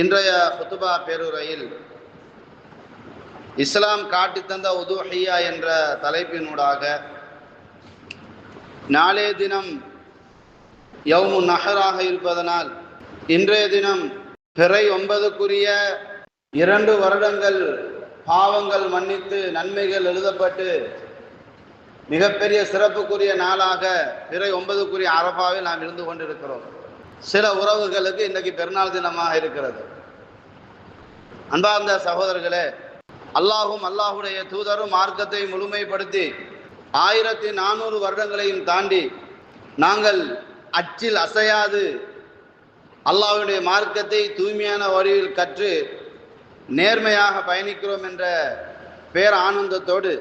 இன்றைய குத்துபா பேருரையில் இஸ்லாம் காட்டித்தந்த உதுஹியா என்ற தலைப்பினூடாக நாளைய தினம் யௌமு நஹராக இருப்பதனால் இன்றைய தினம் பிறை 9க்குரிய 2 வருடங்கள் பாவங்கள் மன்னித்து நன்மைகள் எழுதப்பட்டு மிகப்பெரிய சிறப்புக்குரிய நாளாக பிறை 9க்குரிய அரஃபாவில் நாம் இருந்து கொண்டிருக்கிறோம். சில உறவுகளுக்கு இன்றைக்கு பெருநாள் தினமாக இருக்கிறது. அன்பார்ந்த சகோதரர்களே, அல்லாஹும் அல்லாஹுடைய தூதரும் மார்க்கத்தை முழுமைப்படுத்தி 1400 வருடங்களையும் தாண்டி நாங்கள் அச்சில் அசையாது அல்லாஹ்வுடைய மார்க்கத்தை தூய்மையான வழியில் கற்று நேர்மையாக பயணிக்கிறோம் என்ற பேர் ஆனந்தத்தோடு,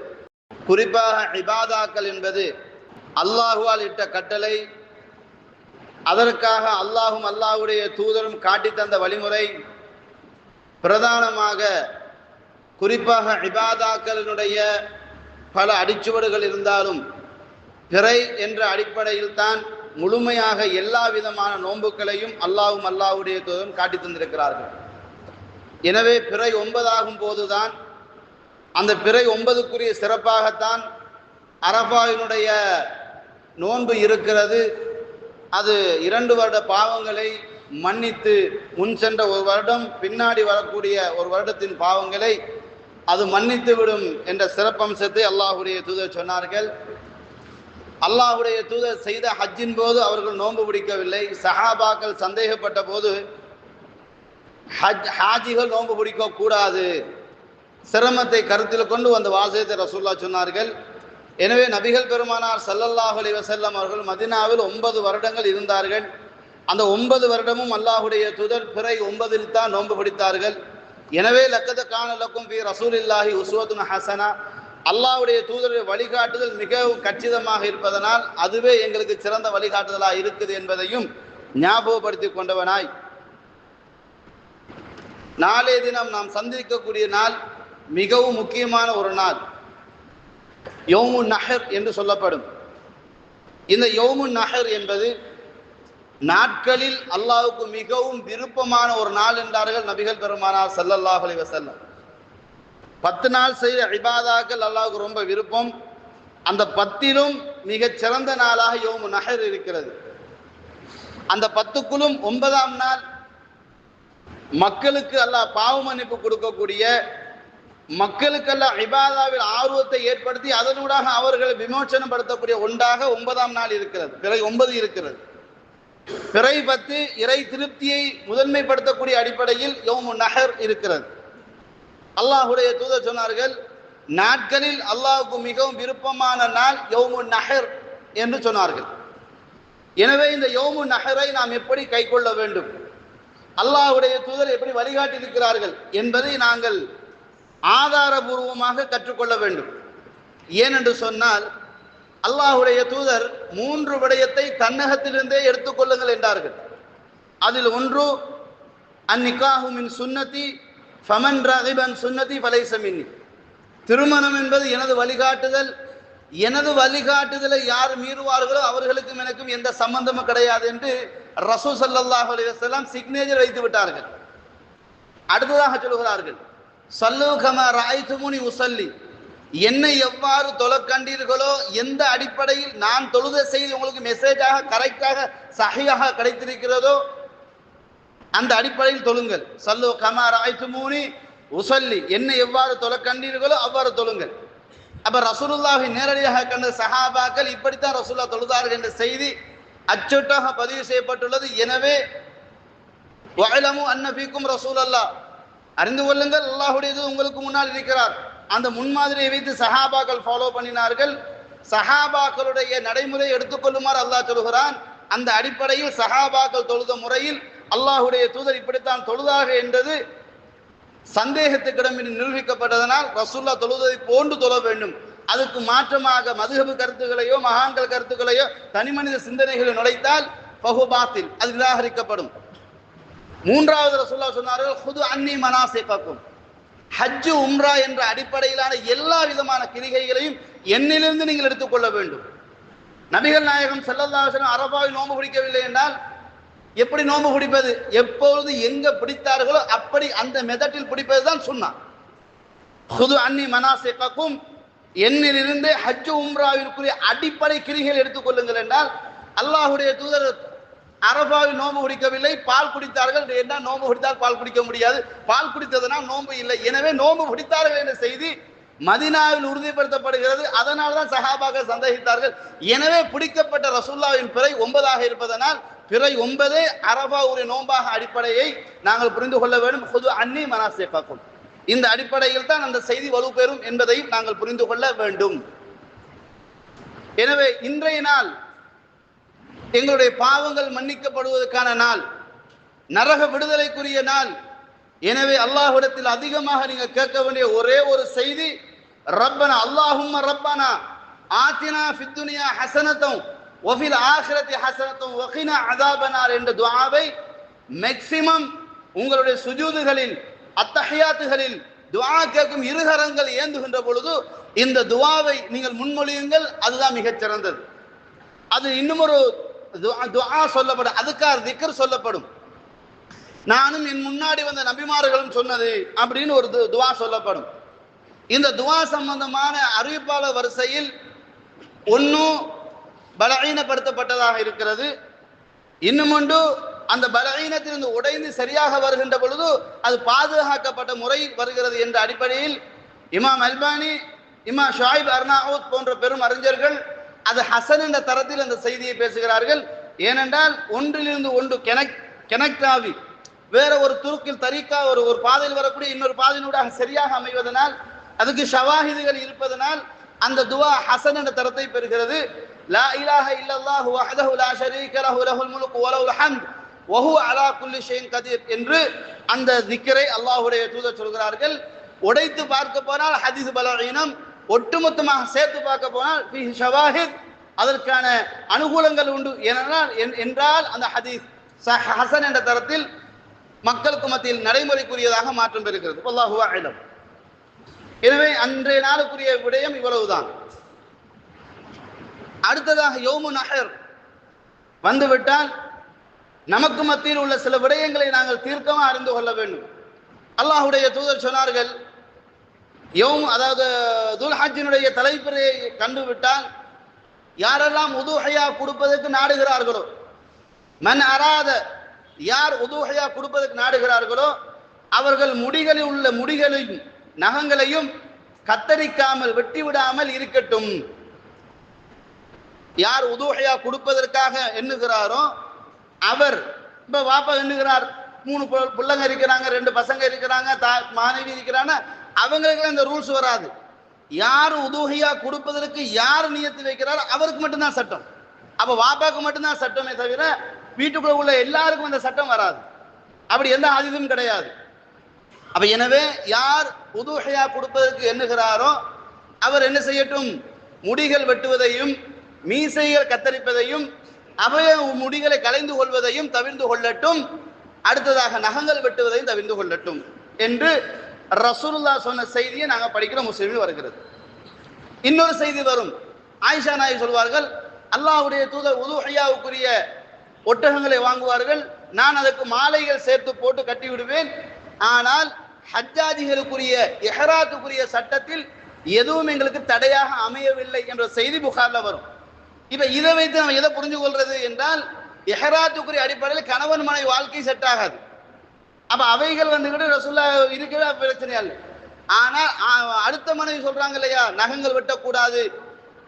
குறிப்பாக இபாதாக்கள் என்பது அல்லாஹுவால் இட்ட கட்டளை, அதற்காக அல்லாஹும் அல்லாஹ்வுடைய தூதரும் காட்டி தந்த வழிமுறை, பிரதானமாக குறிப்பாக இபாதாக்களினுடைய பல அடிச்சுவடுகள் இருந்தாலும் பிறை என்ற அடிப்படையில் தான் முழுமையாக எல்லா விதமான நோன்புகளையும் அல்லாஹும் அல்லாஹ்வுடைய தூதரும் காட்டி தந்திருக்கிறார்கள். எனவே பிறை 9 ஆகும் போதுதான் அந்த பிறை 9க்குரிய சிறப்பாகத்தான் அரஃபாவினுடைய நோன்பு இருக்கிறது. அது 2 வருட பாவங்களை மன்னித்து முன் சென்ற ஒரு வருடம் பின்னாடி வரக்கூடிய ஒரு வருடத்தின் பாவங்களை அது மன்னித்து விடும் என்ற சிறப்பம்சத்தை அல்லாஹ்வுடைய தூதர் சொன்னார்கள். அல்லாஹ்வுடைய தூதர் செய்த ஹஜ்ஜின் போது அவர்கள் நோன்பு பிடிக்கவில்லை. சஹாபாக்கள் சந்தேகப்பட்ட போது ஹாஜிகள் நோன்பு பிடிக்க கூடாது, சிரமத்தை கருத்தில் கொண்டு அந்த வாசகத்தை ரசூலுல்லாஹ் சொன்னார்கள். எனவே நபிகள் பெருமானார் ஸல்லல்லாஹு அலைஹி வஸல்லம் அவர்கள் மதீனாவில் 9 வருடங்கள் இருந்தார்கள். அந்த 9 வருடமும் அல்லாஹ்வுடைய தூதர் பிறை 9இல் தான் நோன்பு பிடித்தார்கள். எனவே லக்கத கான லக்கும் ஃபீ ரசூலில்லாஹி உஸ்வத்துன் ஹஸனா, அல்லாஹ்வுடைய தூதருடைய வழிகாட்டுதல் மிகவும் கச்சிதமாக இருப்பதனால் அதுவே எங்களுக்கு சிறந்த வழிகாட்டுதலாக இருக்குது என்பதையும் ஞாபகப்படுத்தி கொண்டவனாய், நாளைய தினம் நாம் சந்திக்கக்கூடிய நாள் மிகவும் முக்கியமான ஒரு நாள், யௌமுன் நஹர் என்று சொல்லப்படும். இந்த யௌமுன் நஹர் என்பது நாட்களில் அல்லாஹ்வுக்கு மிகவும் விருப்பமான ஒரு நாள் என்றார்கள் நபிகள் பெருமானார் ஸல்லல்லாஹு அலைஹி வஸல்லம். 10 நாள் செய்த இபாதாக்கள் அல்லாஹ்வுக்கு ரொம்ப விருப்பம். அந்த 10லும் மிகச் சிறந்த நாளாக யௌமுன் நஹர் இருக்கிறது. அந்த 10க்குள்ளும் 9ஆம் நாள் மக்களுக்கு அல்லாஹ் பாவ மன்னிப்பு கொடுக்கக்கூடிய, மக்களுக்கெல்லாம் இபாதாவில் ஆர்வத்தை ஏற்படுத்தி அதனூடாக அவர்களை விமோசனம் படுத்தக்கூடிய ஒன்றாக 9ஆம் நாள் இருக்கிறது. பிறை 9 இருக்கிறது. பிறை 10 இறை திருப்தியை முதன்மைப்படுத்தக்கூடிய அடிப்படையில் யௌமுன் நஹர் இருக்கிறது. அல்லாஹ்வுடைய தூதர் சொன்னார்கள், நாட்களில் அல்லாஹ்வுக்கு மிகவும் விருப்பமான நாள் யௌமுன் நஹர் என்று சொன்னார்கள். எனவே இந்த யௌமுன் நஹரை நாம் எப்படி கைக்கொள்ள வேண்டும், அல்லாஹ்வுடைய தூதர் எப்படி வழிகாட்டி இருக்கிறார்கள் என்பதை நாங்கள் ஆதாரபூர்வமாக கற்றுக்கொள்ள வேண்டும். ஏனென்று சொன்னால் அல்லாஹ்வுடைய தூதர் 3 விடயத்தை தன்னகத்திலிருந்தே எடுத்துக்கொள்ளுங்கள் என்றார்கள். அதில் ஒன்று அந்நிகாஹு மின் சுன்னதி ஃபமன் ரகிபன் சுன்னதி ஃபலைஸ மின்னி, திருமணம் என்பது எனது வழிகாட்டுதல், எனது வழிகாட்டுதலை யார் மீறுவார்களோ அவர்களுக்கும் எனக்கும் எந்த சம்பந்தமும் கிடையாது என்று ரசூல் ஸல்லல்லாஹு அலைஹி வஸல்லம் சிக்னேச்சர் வைத்து விட்டார்கள். அடுத்ததாக சொல்கிறார்கள், ஸல்லு கமா ரஅய்துமுனி உஸல்லி, என்னை எவ்வாறு தொழ கண்டீர்களோ, எந்த அடிப்படையில் நான் தொழுகை செய்து உங்களுக்கு மெசேஜாக கரெக்டாக சஹீஹாக கிடைத்திருக்கிறதோ அந்த அடிப்படையில் தொழுங்கள். ஸல்லு கமா ரஅய்துமுனி உஸல்லி, என்னை எவ்வாறு தொழ கண்டீர்களோ அவ்வாறு தொழுங்கள். அப்ப ரசூலுல்லாஹை நேரடியாக கண்ட சஹாபாக்கள் இப்படித்தான் ரசூலுல்லாஹ் தொழுதார்கள் என்ற செய்தி அச்சொட்டாக பதிவு செய்யப்பட்டுள்ளது. எனவே வஅலமு அன்ன ஃபீக்கும் ரசூலல்லாஹ், அறிந்து கொள்ளுங்கள் அல்லாஹ்வுடைய உங்களுக்கு முன்னால் இருக்கிறார். அந்த முன்மாதிரியை வைத்து சஹாபாக்கள் ஃபாலோ பண்ணினார்கள். சஹாபாக்களுடைய நடைமுறை எடுத்துக்கொள்ளுமாறு அல்லாஹ் சொல்கிறான். அந்த அடிப்படையில் சஹாபாக்கள் தொழுத முறையில் அல்லாஹ்வுடைய தூதர் இப்படித்தான் தொழுதாக என்றது சந்தேகத்துக்கிடமின்றி நிரூபிக்கப்பட்டதனால் ரசூலுல்லாஹ் தொழுவதை போன்று தொழ வேண்டும். அதுக்கு மாற்றமாக மதுஹபு கருத்துக்களையோ மகான்கள் கருத்துக்களையோ தனிமனித சிந்தனைகளை நுழைத்தால் ஃபஹு பாத்தில், அது நிராகரிக்கப்படும். 3வது ரசூலுல்லாஹ் சொன்னார்கள், ஹுது அன்னி மனாசிகக்கும், ஹஜ்ஜு உம்ரா என்ற அடிப்படையிலான எல்லா விதமான கிரிகைகளையும் என்னிலிருந்து நீங்கள் எடுத்துக்கொள்ள வேண்டும். நபிகள் நாயகம் ஸல்லல்லாஹு அலைஹி வஸல்லம் அரபாவில் நோன்பு பிடிக்கவில்லை என்றால் எப்படி நோன்பு பிடிப்பது? எப்பொழுது எங்க பிடித்தார்களோ அப்படி அந்த மெதட்டில் பிடிப்பது தான் சுன்னா. குது அன்னி மனாசிகக்கும், என்னிலிருந்து ஹஜ் உம்ராவிற்குரிய அடிப்படை கிரிகள் எடுத்துக்கொள்ளுங்கள் என்றால், அல்லாஹுடைய தூதர் அரபாவில் நோன்பு குடிக்கவில்லை, பால் குடித்தார்கள். என்ன நோன்பு குடித்தால் பால் குடிக்க முடியாது, பால் குடித்ததனால் நோன்பு இல்லை. எனவே நோன்பு குடித்தார்கள் என்ற செய்தி மதீனாவில் உறுதிப்படுத்தப்படுகிறது. அதனால் தான் சஹாபாக்கள் சந்தேகித்தார்கள். எனவே பிடிக்கப்பட்ட ரசூலுல்லாஹ்வின் பிறை 9 இருப்பதனால் பிறை 9 அரபாவுடைய நோன்பாக அடிப்படையை நாங்கள் புரிந்து கொள்ள வேண்டும். குது அன்னி மனாசிகக்கும், இந்த அடிப்படையில் தான் அந்த செய்தி வலுப்பெறும் என்பதையும் நாங்கள் புரிந்து கொள்ள வேண்டும். எனவே இன்றைய நாள் எங்களுடைய பாவங்கள் மன்னிக்கப்படுவதற்கான நாள், நரக விடுதலைக்குரிய நாள். எனவே அல்லாஹ்விடத்தில் அதிகமாக நீங்க கேட்க வேண்டிய ஒரே ஒரு செய்தி, ரப்பனா அல்லாஹும்ம ரப்பனா ஆத்தினா ஃபித் துன்யா ஹஸனத்தம் வ ஃபில் ஆখিরাতি ஹஸனத்தம் வ கினா அஸாபனார் என்ற துஆவை மேக்ஸிமம் உங்களுடைய சுஜூதுகளில், அத்தஹியாத்துகளில் துஆ கேட்கும் இருகரங்கள் ஏந்துகின்ற பொழுது இந்த துஆவை நீங்கள் முன்மொழியுங்கள். அதுதான் மிகச் சிறந்தது. அது இன்னும் ஒரு துஆ சொல்லப்படும், அதுக்கார் திக்ர் சொல்லப்படும். நானும் என் முன்னாடி வந்த நபிமார்களும் சொன்னது அப்படின்னு ஒரு துஆ சொல்லப்படும். இந்த துஆ சம்பந்தமான அறிவிப்பாளர் வரிசையில் ஒன்று பலவீனப்படுத்தப்பட்டதாக இருக்கிறது, இன்னும் ஒன்று அந்த பலவீனத்திலிருந்து உடைந்து சரியாக வருகின்ற பொழுது அது பாதுகாக்கப்பட்ட முறை வருகிறது என்ற அடிப்படையில் இமாம் அல்பானி, இமாம் ஷுஐப் அர்னாவுத் போன்ற பெரும் அறிஞர்கள் அது ஹசன் என்ற தரத்தில் அந்த செய்தியை பேசுகிறார்கள். ஏனென்றால் ஒன்றிலிருந்து ஒன்று கனெக்ட் ஆகி வேற ஒரு துருக்கில் தரிக்கா ஒரு பாதையில் வரக்கூடிய இன்னொரு பாதையினூடாக சரியாக அமைவதனால், அதுக்கு ஷவாஹிதுகள் இருப்பதனால் அந்த துஆ ஹசன் என்ற தரத்தை பெறுகிறது. லா இலாஹ இல்லல்லாஹு வஹ்தஹு லா ஷரீக லஹு லஹுல் முல்கு வ லஹுல் ஹம்த் வ ஹுவ அலா குல்லி ஷைஇன் கதீர் என்று அந்த திக்ரை அல்லாஹ்வுடைய தூதர் சொல்கிறார்கள். உடைத்து பார்க்க போனால் ஹதீஸ் பலவீனம், ஒட்டுமொத்தமாக சேர்த்து பார்க்க போனால் ஃபீஹி ஷவாஹித், அதற்கான அனுகூலங்கள் உண்டு. என்றால் அந்த ஹதீஸ் ஹசன் என்ற தரத்தில் மக்களுக்கு மத்தியில் நடைமுறைக்குரியதாக மாற்றம் பெறுகிறது. வல்லாஹு அஅலம். எனவே அன்றைய நாளுக்குரிய விடயம் இவ்வளவுதான். அடுத்ததாக யௌமு நஹர் வந்துவிட்டால் நமக்கு மத்தியில் உள்ள சில விடயங்களை நாங்கள் தீர்க்கமாக அறிந்து கொள்ள வேண்டும். அல்லாஹ்வுடைய தூதர் சொன்னார்கள், அதாவது துல்ஹஜ்ஜினுடைய தலைப்பிறையை கண்டுவிட்டால் யாரெல்லாம் உதுஹையா கொடுப்பதற்கு நாடுகிறார்களோ, மன் அராத, யார் உதுஹையா கொடுப்பதற்கு நாடுகிறார்களோ அவர்கள் முடிகளில் உள்ள முடிகளையும் நகங்களையும் கத்தரிக்காமல் வெட்டிவிடாமல் இருக்கட்டும். யார் உதுஹையா கொடுப்பதற்காக எண்ணுகிறாரோ அவர், இப்ப வாப்பா எண்ணுகிறார், 3 பிள்ளைங்க இருக்கிறாங்க, 2 பசங்க இருக்கிறாங்க, மனைவி இருக்கிறாங்க, அவங்களுக்கு இந்த ரூல்ஸ் வராது. யார் உதுஹியா கொடுப்பதற்கு யார் நியத்து வைக்கிறாரோ அவருக்கு மட்டும்தான் சட்டம். அப்ப வாப்பாக்கு மட்டும்தான் சட்டமே தவிர வீட்டுக்குள்ள உள்ள எல்லாருக்கும் அந்த சட்டம் வராது. அப்படி எந்த ஆதிதமும் கிடையாது. அப்ப எனவே யார் உதுஹியா கொடுப்பதற்கு எண்ணுகிறாரோ அவர் என்ன செய்யட்டும், முடிகள் வெட்டுவதையும் மீசைகள் கத்தரிப்பதையும் அவைய முடிகளை கலைந்து கொள்வதையும் தவிர்த்து கொள்ளட்டும். அடுத்ததாக நகங்கள் வெட்டுவதையும் தவிர்த்து கொள்ளட்டும் என்று ரசூலுல்லாஹ் சொன்ன செய்தியை நாங்கள் படிக்கிற முஸ்லிமில் வருகிறது. இன்னொரு செய்தி வரும், ஆயிஷா நாயகி சொல்வார்கள், அல்லாஹ்வுடைய தூதர் உதுஹியாவுக்குரிய ஒட்டகங்களை வாங்குவார்கள், நான் அதற்கு மாலைகள் சேர்த்து போட்டு கட்டி விடுவேன். ஆனால் ஹஜ்ஜாஜிகளுக்குரிய இஹ்ராத்துக்குரிய சட்டத்தில் எதுவும் எங்களுக்கு தடையாக அமையவில்லை என்ற செய்தி புகார்ல வரும். இப்ப இதை வைத்து நம்ம எதை புரிஞ்சு கொள்றது என்றால், இஹ்ராத்துக்குரிய அடிப்படையில் கணவன் மனைவி வாழ்க்கை செட் ஆகாது. அப்ப அவைகள் வந்துகிட்டு ரசூலுல்லா இருக்கிற பிரச்சனை இல்லை. ஆனா அடுத்த மனைவி சொல்றாங்க இல்லையா, நகங்கள் வெட்டக்கூடாது,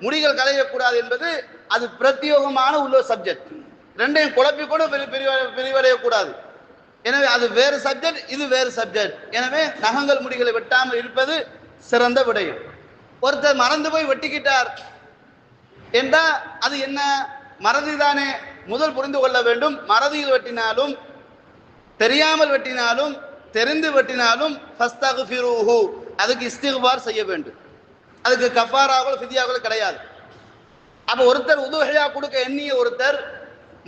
முடிகள் களையக்கூடாது என்பது அது பிரத்யோகமான உள்ள சப்ஜெக்ட். ரெண்டையும் குழப்பி கூட பிரிவடையக்கூடாது. எனவே அது வேறு சப்ஜெக்ட், இது வேறு சப்ஜெக்ட். எனவே நகங்கள் முடிகளை வெட்டாமல் இருப்பது சிறந்த விடயம். ஒருத்தர் மறந்து போய் வெட்டிக்கிட்டார் என்றா அது என்ன, மறதி தானே. முதல் புரிந்து கொள்ள வேண்டும், மறதியில் வெட்டினாலும் தெரியாமல் வெட்டினாலும் தெரிந்து வெட்டினாலும் ஃபஸ்தக்ஃபிரூஹு, அதுக்கு இஸ்திக்பார் செய்ய வேண்டும். அதுக்கு கஃபாராவோ ஃபித்யாவோ கிடையாது. அப்ப ஒருத்தர் உதுஹியா கொடுக்க எண்ணிய ஒருத்தர்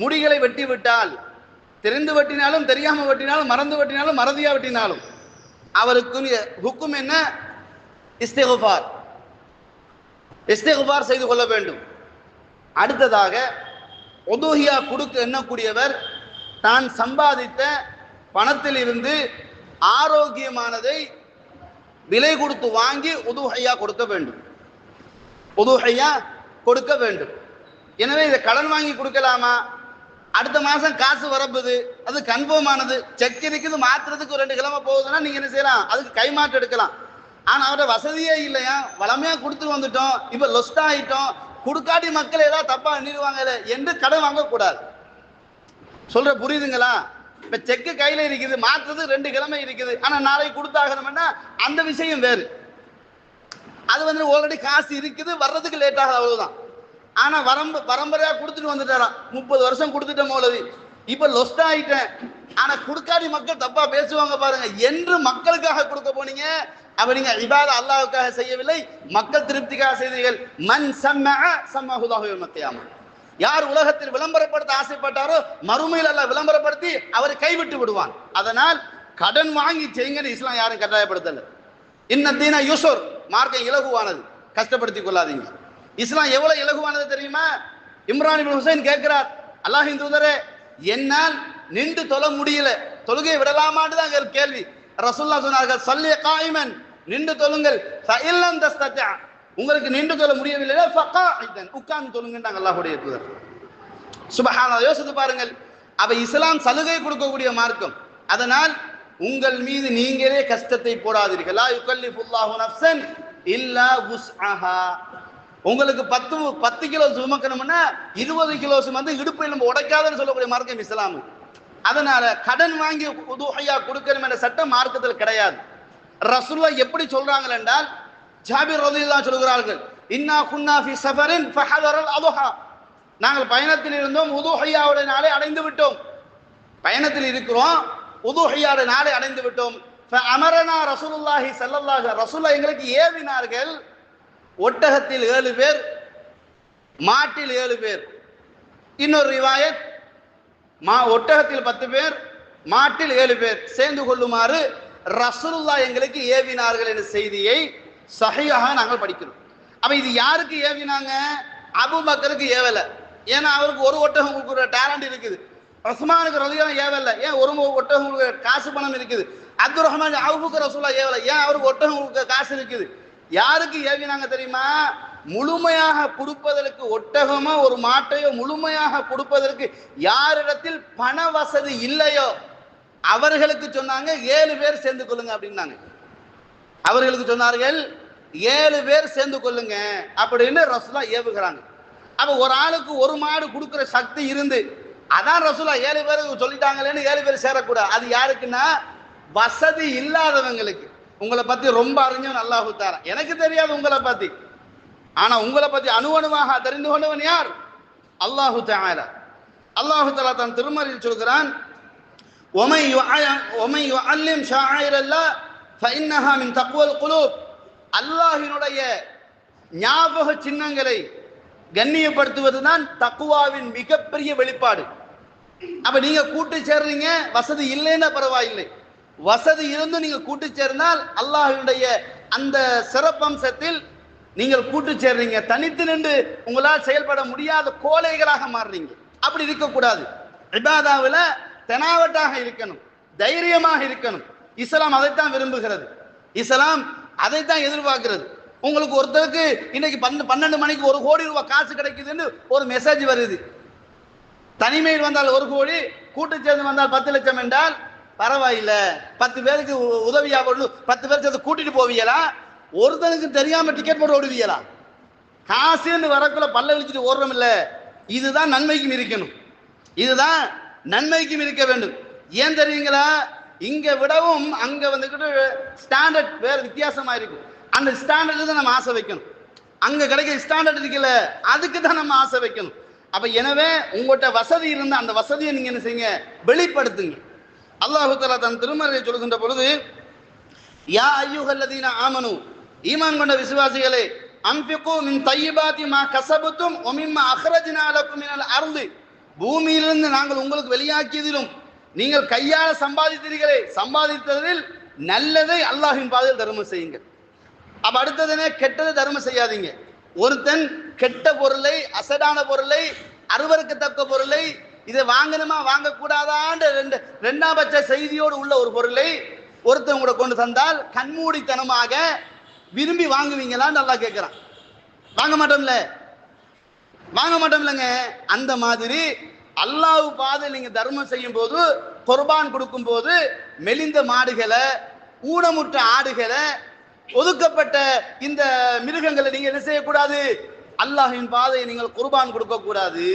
முடிகளை வெட்டி விட்டால், தெரிந்து வெட்டினாலும் தெரியாமல் வெட்டினாலும் மறந்து வெட்டினாலும் மறதியா வெட்டினாலும் அவருக்கு ஹுக்கும் என்ன, இஸ்திக்பார் செய்து கொள்ள வேண்டும். அடுத்ததாக உதுஹியா கொடுக்க எண்ணக்கூடியவர் தான் சம்பாதித்த பணத்தில் இருந்து ஆரோக்கியமானதை விலை கொடுத்து வாங்கி உதுஹையா கொடுக்க வேண்டும். உதுஹையா கொடுக்க வேண்டும். எனவே இதை கடன் வாங்கி கொடுக்கலாமா? அடுத்த மாசம் காசு வரப்புது, அது கன்ஃபார்ம் ஆனது, செக் இருக்குது, மாத்துறதுக்கு 2 கிழமை போகுதுன்னா நீங்க என்ன செய்யலாம், அதுக்கு கைமாற்று எடுக்கலாம். ஆனா அவரோட வசதியே இல்லையா, வளமையா கொடுத்துட்டு வந்துட்டோம், இப்ப லொஸ்ட் ஆயிட்டோம், கொடுக்காட்டி மக்கள் ஏதாவது தப்பா எண்ணிடுவாங்க என்று கடன் வாங்க கூடாது. சொல்ற புரியுதுங்களா? இப்ப செக்கு கையில இருக்குது, மாத்துறது 2 கிழமை இருக்குது, ஆனா நாளைக்கு கொடுத்தாகணும்னா அந்த விஷயம் வேறு. அது ஆல்ரெடி காசு இருக்குது, வர்றதுக்கு லேட் ஆகுது, அவ்வளவுதான். ஆனா பரம்பரையா கொடுத்துட்டு வந்துட்டாராம், 30 வருஷம் கொடுத்துட்ட மௌலவி, இப்ப லொஸ்ட் ஆயிட்டேன், ஆனா கொடுக்காடி மக்கள் தப்பா பேசுவாங்க பாருங்க என்று மக்களுக்காக கொடுக்க போனீங்க. அப்ப நீங்க இபாத அல்லாஹ்வுக்காக செய்யவில்லை, மக்கள் திருப்திக்காக செய்தீர்கள். மன் சம்மஅ சம்மஹுல்லாஹு யௌமல் கியாமா. யார் உலகத்தில் விளம்பரப்படுத்த ஆசைப்பட்டாரோ மறுமையில் அல்லாஹ் விளம்பரப்படுத்தி அவரை கைவிட்டு விடுவான். அதனால் கடன் வாங்கி செய்யுங்கன்னு இஸ்லாம் யாரும் கட்டாயப்படுத்தல. இன்னதீன யுஸ்ர், மார்க்கம் இலகுவானது, கஷ்டப்படுத்திக் கொள்ளாதீங்க. இஸ்லாம் எவ்வளவு இலகுவானது தெரியுமா? இம்ரான் இப்னு ஹுசைன் கேட்கிறார், அல்லாஹ்வின் தூதரே, என்னால் நின்று தொழ முடியல, தொழுகை விடலாமான்னு தான் கேள்வி. ரசூலுல்லாஹ் சொன்னார்கள், சல்லி காயிமன், நின்று தொழுங்கள், ஃபஇல்லம் தஸ்ததி, உங்களுக்கு நின்று தொழ முடியவில்லை ஃபகாஇதன், உட்கார்ந்து தொழுங்கன்றாங்க அல்லாஹ்வுடைய தூதர். சுப்ஹானல்லாஹ், யோசித்து பாருங்கள். அப்ப இஸ்லாம் சலுகை கொடுக்கக்கூடிய மார்க்கம். அதனால் உங்கள் மீது நீங்களே கஷ்டத்தை போடாதீர்கள். லா யுகல்லிஃபுல்லாஹு நஃப்ஸன் இல்லா வுஸ்அஹா. உங்களுக்கு 10 கிலோ சுமக்கணும்னா 20 கிலோ சுமந்து இடுப்பை நம்ம உடைக்காதன்னு சொல்லக்கூடிய மார்க்கம் இஸ்லாம். அதனால கடன் வாங்கி உதுஹையா கொடுக்கணும் என்ற சட்டம் மார்க்கத்தில் கிடையாது. ரசூலுல்லாஹ் எப்படி சொல்றாங்க என்றால், ஜாபிர் ரலியல்லாஹு சொல்கிறார்கள், இன்னா குன்னா ஃபி ஸஃபரின் ஃபஹதரல் அதுஹா, நாங்கள் பயணத்தில் இருந்தோம், உதுஹையாவுடைய நாளை அடைந்து விட்டோம். பயணத்தில் இருக்கிறோம், உதுஹையாவுடைய நாளை அடைந்து விட்டோம். ஃபஅமரனா ரசூலுல்லாஹி ஸல்லல்லாஹு அலைஹி வஸல்லம், ரசூலுல்லாஹ் எங்களுக்கு ஏவினார்கள், ஒட்டகத்தில் 7 பேர், மாட்டில் 7 பேர். இன்னொரு ரிவாயத், ஒட்டகத்தில் 10 பேர், மாட்டில் 7 பேர் சேர்ந்து கொள்ளுமாறு ரசூலுல்லாஹ் எங்களுக்கு ஏவினார்கள் என்ற செய்தியை சஹீஹாக நாங்கள் படிக்கிறோம். அப்ப இது யாருக்கு ஏவினாங்க? அபூபக்கருக்கு ஏவல, ஏன்னா அவருக்கு ஒரு ஒட்டகம் கொடுக்குற டேலண்ட் இருக்குது. உஸ்மானுக்கு ரலியல்லாஹு ஏவல, ஏன் ஒரு ஒட்டகம் கொடுக்குற காசு பணம் இருக்குது. அப்துர் ரஹ்மான் அவுஃபுக்கு ரசூலுல்லாஹ் ஏவல, ஏன் அவருக்கு ஒட்டகம் கொடுக்குற காசு இருக்குது. யாருக்கு ஏவினாங்க தெரியுமா? முழுமையாக கொடுப்பதற்கு, ஒட்டகமோ ஒரு மாட்டையோ முழுமையாக கொடுப்பதற்கு யாரிடத்தில் பண வசதி இல்லையோ அவர்களுக்கு சொன்னாங்க 7 பேர் சேர்ந்து கொள்ளுங்க அப்படின்னாங்க. அவர்களுக்கு சொன்னார்கள் 7 பேர் சேர்ந்து கொள்ளுங்க அப்படின்னு ரசூலுல்லாஹ் ஏவுகிறாங்க. அப்ப ஒரு ஆளுக்கு ஒரு மாடு கொடுக்கிற சக்தி இருந்து, அதான் ரசூலுல்லாஹ் 7 பேருக்கு சொல்லிட்டாங்களேன்னு 7 பேர் சேரக்கூடாது. அது யாருக்குன்னா வசதி இல்லாதவங்களுக்கு. உங்களை பத்தி ரொம்ப அறிஞ்சவன் அல்லாஹு தஆலா, எனக்கு தெரியாது உங்களை பத்தி, ஆனா உங்களை பத்தி அணுவணுவாக தெரிந்து கொண்டவன் யார்? அல்லாஹு தஆலா. அல்லாஹு தஆலா தன் திருமறையில் சொல்கிறான், ஒமை யுஅல்லிம் ஷாயிரல்லாஹ் ஃபஇன்னஹா மின் தக்வல் குலூப். அல்லாஹ்வினுடைய ஞாபக சின்னங்களை கண்ணியப்படுத்துவதுதான் தக்வாவின் மிகப்பெரிய வெளிப்பாடு. அப்ப நீங்க கூட்டு சேர்றீங்க, வசதி இல்லைன்னா பரவாயில்லை, வசதி இருந்து நீங்க கூட்டு சேர்ந்தால் அல்லாஹ்வுடைய அந்த சிறப்பம்சத்தில் நீங்கள் கூட்டு சேர்றீங்க. தனித்து நின்று உங்களால் செயல்பட முடியாத கோழைகளாக மாறுறீங்க. அப்படி இருக்கக்கூடாது. இபாதாவில் தெனாவட்டாக இருக்கணும், தைரியமாக இருக்கணும். இஸ்லாம் அதைத்தான் விரும்புகிறது, இஸ்லாம் அதைத்தான் எதிர்பார்க்கிறது. உங்களுக்கு ஒருத்தருக்கு இன்னைக்கு 12 மணிக்கு 1 கோடி ரூபாய் காசு கிடைக்குதுன்னு ஒரு மெசேஜ் வருது. தனிமையில் வந்தால் 1 கோடி, கூட்டு சேர்ந்து வந்தால் 10 லட்சம் என்றால் பரவாயில்ல, 10 பேருக்கு உதவியா 10 பேர் சேர்ந்து கூட்டிட்டு போவீங்களா? ஒருத்தனுக்கு தெரியாம டிக்கெட் போட்டு ஓடுவீங்களா? காசுன்னு வரக்குள்ள பல்ல விழிச்சிட்டு ஓடுறோம் இல்ல, இதுதான் நன்மைக்கும் இருக்கணும், இதுதான் நன்மைக்கும் இருக்க வேண்டும். ஏன் தெரியுங்களா? இங்க விடவும் அங்க வந்துக்கிட்டு ஸ்டாண்டர்ட் வேற வித்தியாசமா இருக்கும். அந்த ஸ்டாண்டர்ட் தான் நம்ம ஆசை வைக்கணும். அங்க கிடைக்கிற ஸ்டாண்டர்ட் இருக்குல்ல, அதுக்கு தான் நம்ம ஆசை வைக்கணும். அப்ப எனவே உங்கள்கிட்ட வசதி இருந்தா அந்த வசதியை நீங்க என்ன செய்யுங்க, வெளிப்படுத்துங்க. அல்லாஹு தஆலா தன் திருமறையை சொல்கின்ற பொழுது, யா அய்யுஹல்லதீன ஆமனு, ஈமான் கொண்ட விசுவாசிகளே, அன்ஃபிகு மின் தய்யிபாத்தி மா கஸபதும் வ மிம்மா அக்ரஜ்னா லக்கும் மினல் அர்தி, பூமியிலிருந்து நாங்கள் உங்களுக்கு வெளியாக்கியதிலும் நீங்கள் கையால சம்பாதித்தீர்களே, சம்பாதித்ததில் நல்லதை அல்லாஹ்வின் பாதையில் தர்மம் செய்யுங்கள். அப்ப அடுத்ததுனே கெட்டதை தர்மம் செய்யாதீங்க. ஒருத்தன் கெட்ட பொருளை, அசடான பொருளை, அருவருக்கத்தக்க பொருளை இதை வாங்கணுமா வாங்கக்கூடாதான்ற ரெண்டாம் பட்ச செய்தியோடு உள்ள ஒரு பொருளை ஒருத்தன் கூட கொண்டு தந்தால் கண்மூடித்தனமாக விரும்பி வாங்குவீங்களான்னு நல்லா கேட்கிறான். வாங்க மாட்டோம்லங்க. அந்த மாதிரி அல்லாஹ் பாதையில் நீங்க தர்மம் செய்யும் போது, குர்பான் கொடுக்கும் போது மெலிந்த மாடுகளை, ஊனமுற்ற ஆடுகளை, ஒதுக்கப்பட்ட இந்த மிருகங்களை நீங்க என்ன செய்யக்கூடாது? அல்லாஹின் பாதையை நீங்கள் குர்பான் கொடுக்க கூடாது.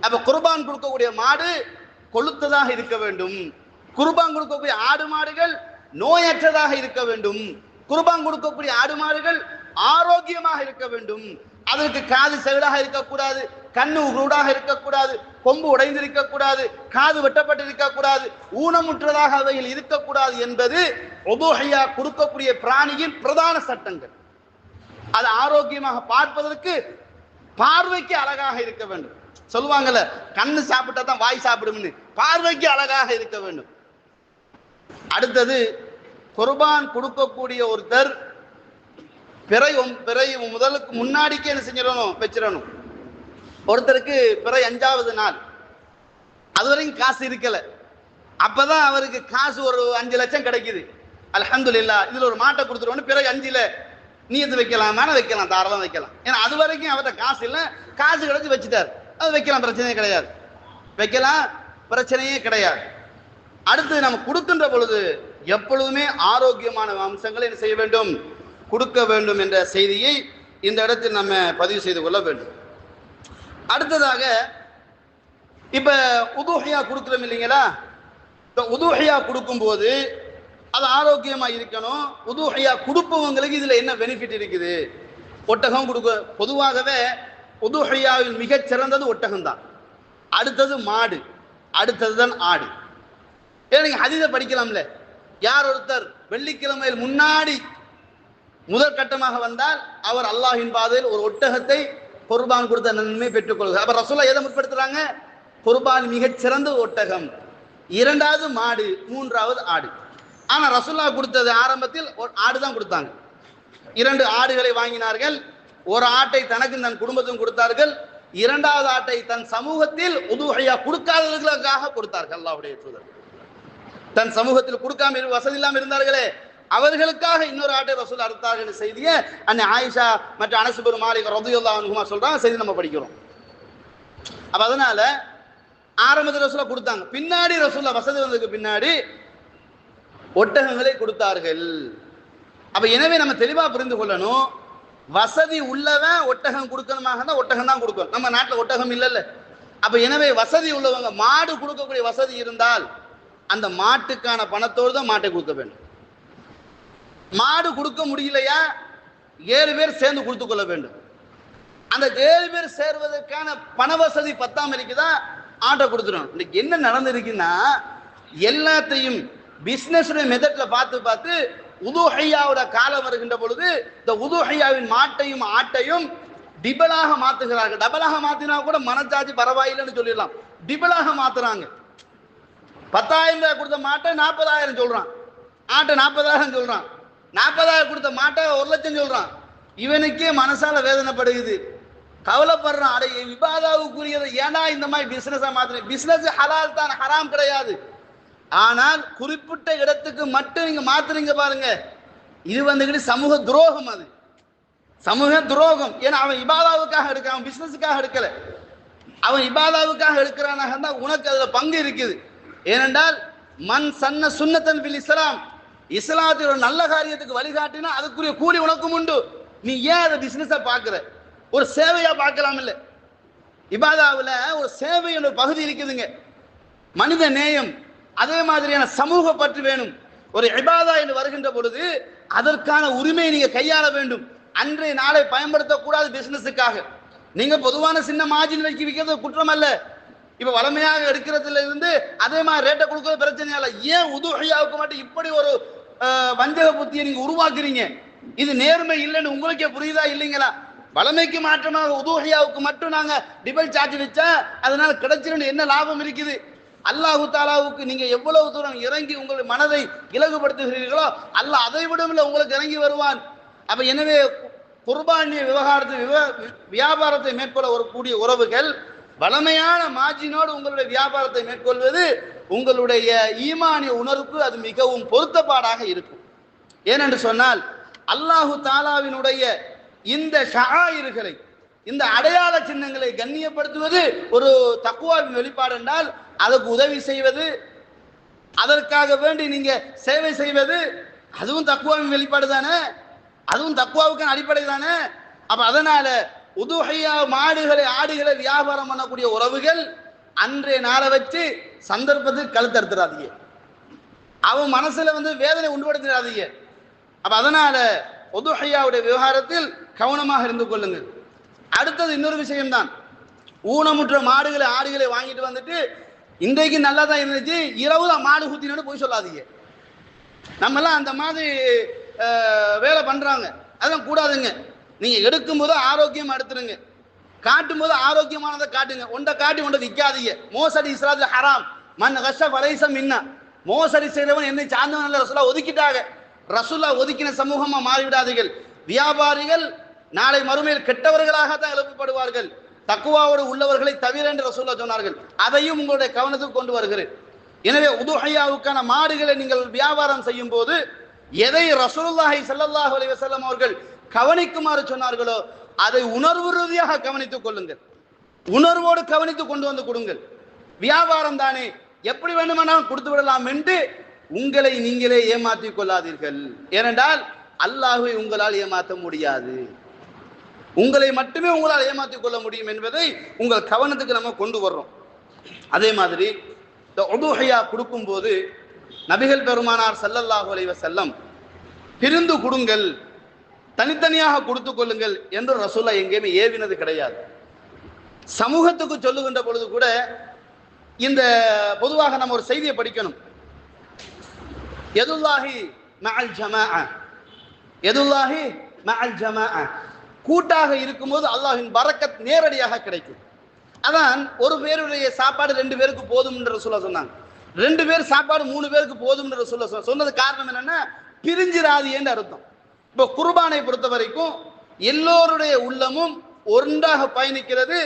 அப்ப குர்பான் கொடுக்கக்கூடிய மாடு கொழுத்ததாக இருக்க வேண்டும். குர்பான் கொடுக்கக்கூடிய ஆடு மாடுகள் நோயற்றதாக இருக்க வேண்டும். குர்பான் கொடுக்கக்கூடிய ஆடு மாடுகள் ஆரோக்கியமாக இருக்க வேண்டும். அதற்கு காது செவிடாக இருக்கக்கூடாது, கண்ணு உருடாக இருக்கக்கூடாது, கொம்பு உடைந்திருக்கக்கூடாது, காது வெட்டப்பட்டிருக்கக்கூடாது, ஊனமுற்றதாக அவைகள் இருக்கக்கூடாது என்பது உதுஹியா கொடுக்கக்கூடிய பிராணியின் பிரதான சட்டங்கள். அது ஆரோக்கியமாக பார்ப்பதற்கு, பார்வைக்கு அழகாக இருக்க வேண்டும். சொல்லுவாங்கல்ல, கண்ணு சாப்பிட்டா தான் வாய் சாப்பிடும்னு, பார்வைக்கு அழகாக இருக்க வேண்டும். அடுத்தது, குர்பான் கொடுக்கக்கூடிய ஒருத்தர் பிறை முதலுக்கு முன்னாடிக்கே என்ன செஞ்சிடணும்? வச்சிடணும். ஒருத்தருக்கு பிறை 5வது நாள், அது வரைக்கும் காசு இருக்கல, அப்பதான் அவருக்கு காசு ஒரு 5 லட்சம் கிடைக்குது. அல்ஹம்துலில்லாஹ், இதுல ஒரு மாட்டை கொடுத்துருவோம். பிறை 5ல நீயத்து வைக்கலாம், வைக்கலாம், தாராளம் வைக்கலாம். ஏன்னா அது வரைக்கும் அவர்கிட்ட காசு இல்லை, காசு கிடைச்சி வச்சுட்டார், அது வைக்கலாம், பிரச்சனையே கிடையாது. வைக்கலாம், பிரச்சனையே கிடையாது. அடுத்து நம்ம கொடுக்கின்ற பொழுது எப்பொழுதுமே ஆரோக்கியமான அம்சங்களை என்ன செய்ய வேண்டும்? கொடுக்க வேண்டும் என்ற செய்தியை இந்த இடத்தில் நம்ம பதிவு செய்து கொள்ள வேண்டும். அடுத்ததாக, இப்ப உதுஹியா கொடுக்கிறோம் இல்லைங்களா? இந்த உதுஹியா கொடுக்கும் போது அது ஆரோக்கியமா இருக்கணும். உதுஹியா கொடுப்பவங்களுக்கு இதுல என்ன பெனிஃபிட் இருக்குது? ஒட்டகம் கொடுக்க, பொதுவாகவே உதுஹியாவில் மிகச் சிறந்தது ஒட்டகம் தான். அடுத்தது மாடு, அடுத்ததுதான் ஆடு. நீங்க ஹதீஸை படிக்கலாம்ல, யார் ஒருத்தர் வெள்ளிக்கிழமையில் முன்னாடி முதல் கட்டமாக வந்தால் அவர் அல்லாஹின் பாதையில் ஒரு ஒட்டகத்தை குர்பான் கொடுத்த நன்மை பெற்றுக் கொள்கிறார். அப்ப ரசூலுல்லாஹ் எதை முற்படுத்துறாங்க? குர்பான் மிகச் சிறந்த ஒட்டகம், 2வது மாடு, 3வது ஆடு. ஆனா ரசூலுல்லாஹ் கொடுத்தது ஆரம்பத்தில் ஆடு தான் கொடுத்தாங்க. 2 ஆடுகளை வாங்கினார்கள். ஒரு ஆட்டை தனக்கு தன் குடும்பத்துக்கும் கொடுத்தார்கள். 2வது ஆட்டை தன் சமூகத்தில் உதுஹியா கொடுக்காதவர்களுக்காக கொடுத்தார்கள். அல்லாஹ்வுடைய தூதர் தன் சமூகத்தில் கொடுக்காம வசதி இல்லாமல் இருந்தார்களே, அவர்களுக்காக இன்னொரு ஆட்டை ரசூல் அறுத்தார்கள் செய்தியை அன்னை ஆயிஷா மற்ற அனஸ் பின் மாலிக் ரலியல்லாஹு அன்ஹுமா சொல்றாங்க. செய்தி நம்ம படிக்கிறோம். அப்ப அதனால ஆரம்பத்தில் ரசூலுல்லாஹ் கொடுத்தாங்க, பின்னாடி ரசூலுல்லாஹ் வசதி வந்ததுக்கு பின்னாடி ஒட்டகங்களை கொடுத்தார்கள். அப்ப எனவே நம்ம தெளிவா புரிந்து கொள்ளணும், வசதி உள்ளவன் ஒட்டகம் கொடுக்கணுமாக தான் ஒட்டகம் தான் கொடுக்கணும். நம்ம நாட்டில் ஒட்டகம் இல்லைல்ல. அப்ப எனவே வசதி உள்ளவங்க மாடு கொடுக்கக்கூடிய வசதி இருந்தால் அந்த மாட்டுக்கான பணத்தோடு தான் மாட்டை கொடுக்க வேண்டும். மாடு கொடுக்க முடியலையா 7 பேர் சேர்ந்து கொடுத்து கொள்ள வேண்டும். அந்த 7 பேர் சேர்வதற்கான பண வசதி பத்தாம இருக்குதா, ஆட்டை கொடுத்துடும். இன்னைக்கு என்ன நடந்திருக்குன்னா, எல்லாத்தையும் பிசினஸ் மெத்தட்ல பார்த்து உதுஹியாவோட காலம் வருகின்ற பொழுது இந்த உதுஹியாவின் மாட்டையும் ஆட்டையும் டிபலாக மாத்துகிறார்கள். டபலாக மாத்தினா கூட மனச்சாட்சி பரவாயில்லைன்னு சொல்லிடலாம். டிபலாக மாத்துறாங்க. 10,000 ரூபாய் கொடுத்த மாட்டை 40,000 சொல்றான், ஆட்டை 40,000 சொல்றான், 40,000 கொடுத்த மாட்டை 1 லட்சம் சொல்றான். இவனுக்கே மனசால வேதனைப்படுகிறது, கவலைப்படுறான். அடே இபாதாவுக்குரியது ஏன்னா இந்த மாதிரி பிசினஸா மாத்திரம். பிசினஸ் ஹலால் தான், ஹராம் கிடையாது. ஆனால் குறிப்பிட்ட இடத்துக்கு மட்டும் நீங்க மாத்துறீங்க பாருங்க, இது வந்துகிட்டு சமூக துரோகம். அது சமூக துரோகம். ஏன்னா அவன் இபாதாவுக்காக எடுக்க, அவன் பிசினஸுக்காக எடுக்கல. அவன் இபாதாவுக்காக எடுக்கிறானாக இருந்தால் உனக்கு அதுல பங்கு இருக்குது. ஏனென்றால் மன் சன்ன சுன்னத்தன் பில் இஸ்லாம், இஸ்லாத்தில் ஒரு நல்ல காரியத்துக்கு வழிகாட்டினா அதுக்குரிய கூலி உனக்கும் உண்டு. நீ ஏன் அதை பிசினஸா பாக்குற? ஒரு சேவையா பார்க்கலாம். இல்ல, இபாதாவில் ஒரு சேவையோட பகுதி இருக்குதுங்க. மனித நேயம், அதே மாதிரியான சமூக பற்று வேணும். ஒரு இபாதா என்று வருகின்ற பொழுது அதற்கான உரிமையை நீங்க கையாள வேண்டும். அன்றைய நாளை பயன்படுத்தக்கூடாது பிசினஸுக்காக. நீங்க பொதுவான சின்ன மார்ஜின் விற்கிறது குற்றம் அல்ல. இப்ப வளமையாக எடுக்கிறதுல இருந்து அதே மாதிரி ரேட்டை கொடுக்கறது பிரச்சனை இல்லை. ஏன் உதுஹியாவுக்கு மட்டும் இப்படி ஒரு வஞ்சக புத்தியை நீங்க உருவாக்குறீங்க? இது நேர்மை இல்லைன்னு உங்களுக்கே புரியுதா இல்லைங்களா? வளமைக்கு மாற்றமாக உதுஹியாவுக்கு மட்டும் நாங்க டிபல் சார்ஜ் வச்சா அதனால கிடைச்சிருந்து என்ன லாபம் இருக்குது? அல்லாஹு தாலாவுக்கு நீங்க எவ்வளவு தூரம் இறங்கி உங்கள் மனதை இலகுபடுத்துகிறீர்களோ அல்லாஹ் அதை விடவில்லை உங்களுக்கு இறங்கி வருவான். அப்ப எனவே குர்பானிய விவகாரத்தை வியாபாரத்தை மேற்கொள்ள ஒரு கூடிய உறவுகள் வளமையான மார்ஜினோடு உங்களுடைய வியாபாரத்தை மேற்கொள்வது உங்களுடைய ஈமானிய உணர்வுக்கு அது மிகவும் பொருத்தப்பாடாக இருக்கும். ஏனென்று சொன்னால் அல்லாஹு தாலாவினுடைய இந்த ஷஆயிர்களை, இந்த அடையாள சின்னங்களை கண்ணியப்படுத்துவது ஒரு தக்வாவின் வெளிப்பாடு என்றால் அதற்கு உதவி செய்வது, அதற்காக வேண்டி நீங்க சேவை செய்வது, அதுவும் தக்வாவின் வெளிப்பாடு தானே, அதுவும் தக்வாவுக்கு அடிப்படை தானே. அப்ப அதனால உதுஹையா மாடுகளை ஆடுகளை வியாபாரம் பண்ணக்கூடிய உறவுகள் அன்றைய நாளை வச்சு சந்தர்ப்பத்துக்கு கழுத்தறுத்துறாதீங்க, அவன் மனசுல வேதனை உண்டுபடுத்திடாதீங்க. அப்ப அதனால உதுஹையாவுடைய விவகாரத்தில் கவனமாக இருந்து கொள்ளுங்கள். அடுத்தது இன்னொரு விஷயம்தான், ஊனமுற்ற மாடுகளை ஆடுகளை வாங்கிட்டு வந்துட்டு இன்றைக்கு நல்லா தான் இருந்துச்சு இரவு தான் மாடு குத்தினு போய் சொல்லாதீங்க. நம்மெல்லாம் அந்த மாதிரி வேலை பண்றாங்க, அதெல்லாம் கூடாதுங்க. நீங்க எடுக்கும் போது ஆரோக்கியம் எடுத்துருங்க, காட்டும் போது ஆரோக்கியமானதை காட்டுங்க. ஒன்றை காட்டி ஒன்றை விற்காதீங்க. மோசடி இஸ்லாத்துல ஹராம். மன் கஷ பரைசம் இன்ன, மோசடி செய்தவன் என்னை சார்ந்தவன் ரசூலா ஒதுக்கிட்டாங்க. ரசூலா ஒதுக்கின சமூகமா மாறிவிடாதீர்கள். வியாபாரிகள் நாளை மறுமையில் கெட்டவர்களாக தான் எழுப்பப்படுவார்கள், தக்குவாவோடு உள்ளவர்களை தவிர என்று ரசூலா சொன்னார்கள். அதையும் உங்களுடைய கவனத்துக்கு கொண்டு வருகிறேன். எனவே உதுஹையாவுக்கான மாடுகளை நீங்கள் வியாபாரம் செய்யும் போது எதை ரசூலுல்லாஹி ஸல்லல்லாஹு அலைஹி வஸல்லம் அவர்கள் கவனிக்குமாறு சொன்னார்களோ அதை உணர்வு ரீதியாக கவனித்துக் கொள்ளுங்கள், உணர்வோடு கவனித்து கொண்டு வந்து கொடுங்கள். வியாபாரம் தானே, எப்படி வேண்டுமானாலும் கொடுத்து விடலாம் என்று உங்களை நீங்களே ஏமாற்றிக் கொள்ளாதீர்கள். ஏனென்றால் அல்லாஹ்வை உங்களால் ஏமாற்ற முடியாது, உங்களை மட்டுமே உங்களால் ஏமாற்றிக் கொள்ள முடியும் என்பதை உங்கள் கவனத்துக்கு நம்ம கொண்டு வர்றோம். அதே மாதிரி இந்த உதுஹையா கொடுக்கும் போது நபிகள் பெருமானார் ஸல்லல்லாஹு அலைஹி வஸல்லம் பிரிந்து கொடுங்கள், தனித்தனியாக கொடுத்து கொள்ளுங்கள் என்று ரசூலா எங்கேயுமே ஏவினது கிடையாது. சமூகத்துக்கு சொல்லுகின்ற பொழுது கூட இந்த பொதுவாக நம்ம ஒரு செய்தியை படிக்கணும். யதுல்லாஹி மஅல் ஜமாஅ, யதுல்லாஹி மஅல் ஜமாஅ, கூட்டாக இருக்கும்போது அல்லாஹ்வின் பரக்கத் நேரடியாக கிடைக்கும். அதான் ஒரு பேருடைய சாப்பாடு 2 பேருக்கு போதும் என்று ரசூலா சொன்னாங்க. 2 பேர் சாப்பாடு 3 பேருக்கு போதும் என்று ரசூலா சொன்னது காரணம் என்னன்னா பிரிஞ்சிராது என்று அர்த்தம். இப்போ குர்பானை பொறுத்த வரைக்கும் எல்லோருடைய உள்ளமும் ஒன்றாக பயணிக்கிறது.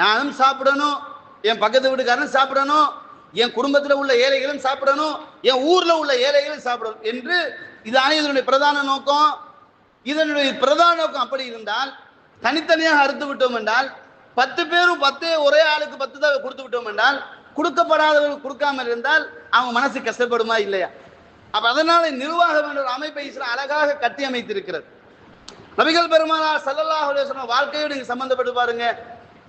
நானும் சாப்பிடணும், என் பக்கத்து வீட்டுக்காரனும் சாப்பிடணும், என் குடும்பத்தில் உள்ள ஏழைகளும் சாப்பிடணும், என் ஊர்ல உள்ள ஏழைகளும் சாப்பிடணும் என்று இதுதான் இதனுடைய பிரதான நோக்கம். இதனுடைய பிரதான நோக்கம் அப்படி இருந்தால் தனித்தனியாக அறுத்து விட்டோம் என்றால் 10 பேரும் 10 ஒரே ஆளுக்கு 10 தான் கொடுத்து விட்டோம் என்றால் கொடுக்கப்படாதவர்கள் கொடுக்காம இருந்தால் அவங்க மனசு கஷ்டப்படுமா இல்லையா? அப்ப அதனால நிர்வாகம் என்ற ஒரு அமைப்பை இஸ்லாம் அழகாக கட்டி அமைத்திருக்கிறது. நபிகள் பெருமானார் ஸல்லல்லாஹு அலைஹி வஸல்லம் வாழ்க்கையோடு நீங்க சம்பந்தப்பட்டு பாருங்க.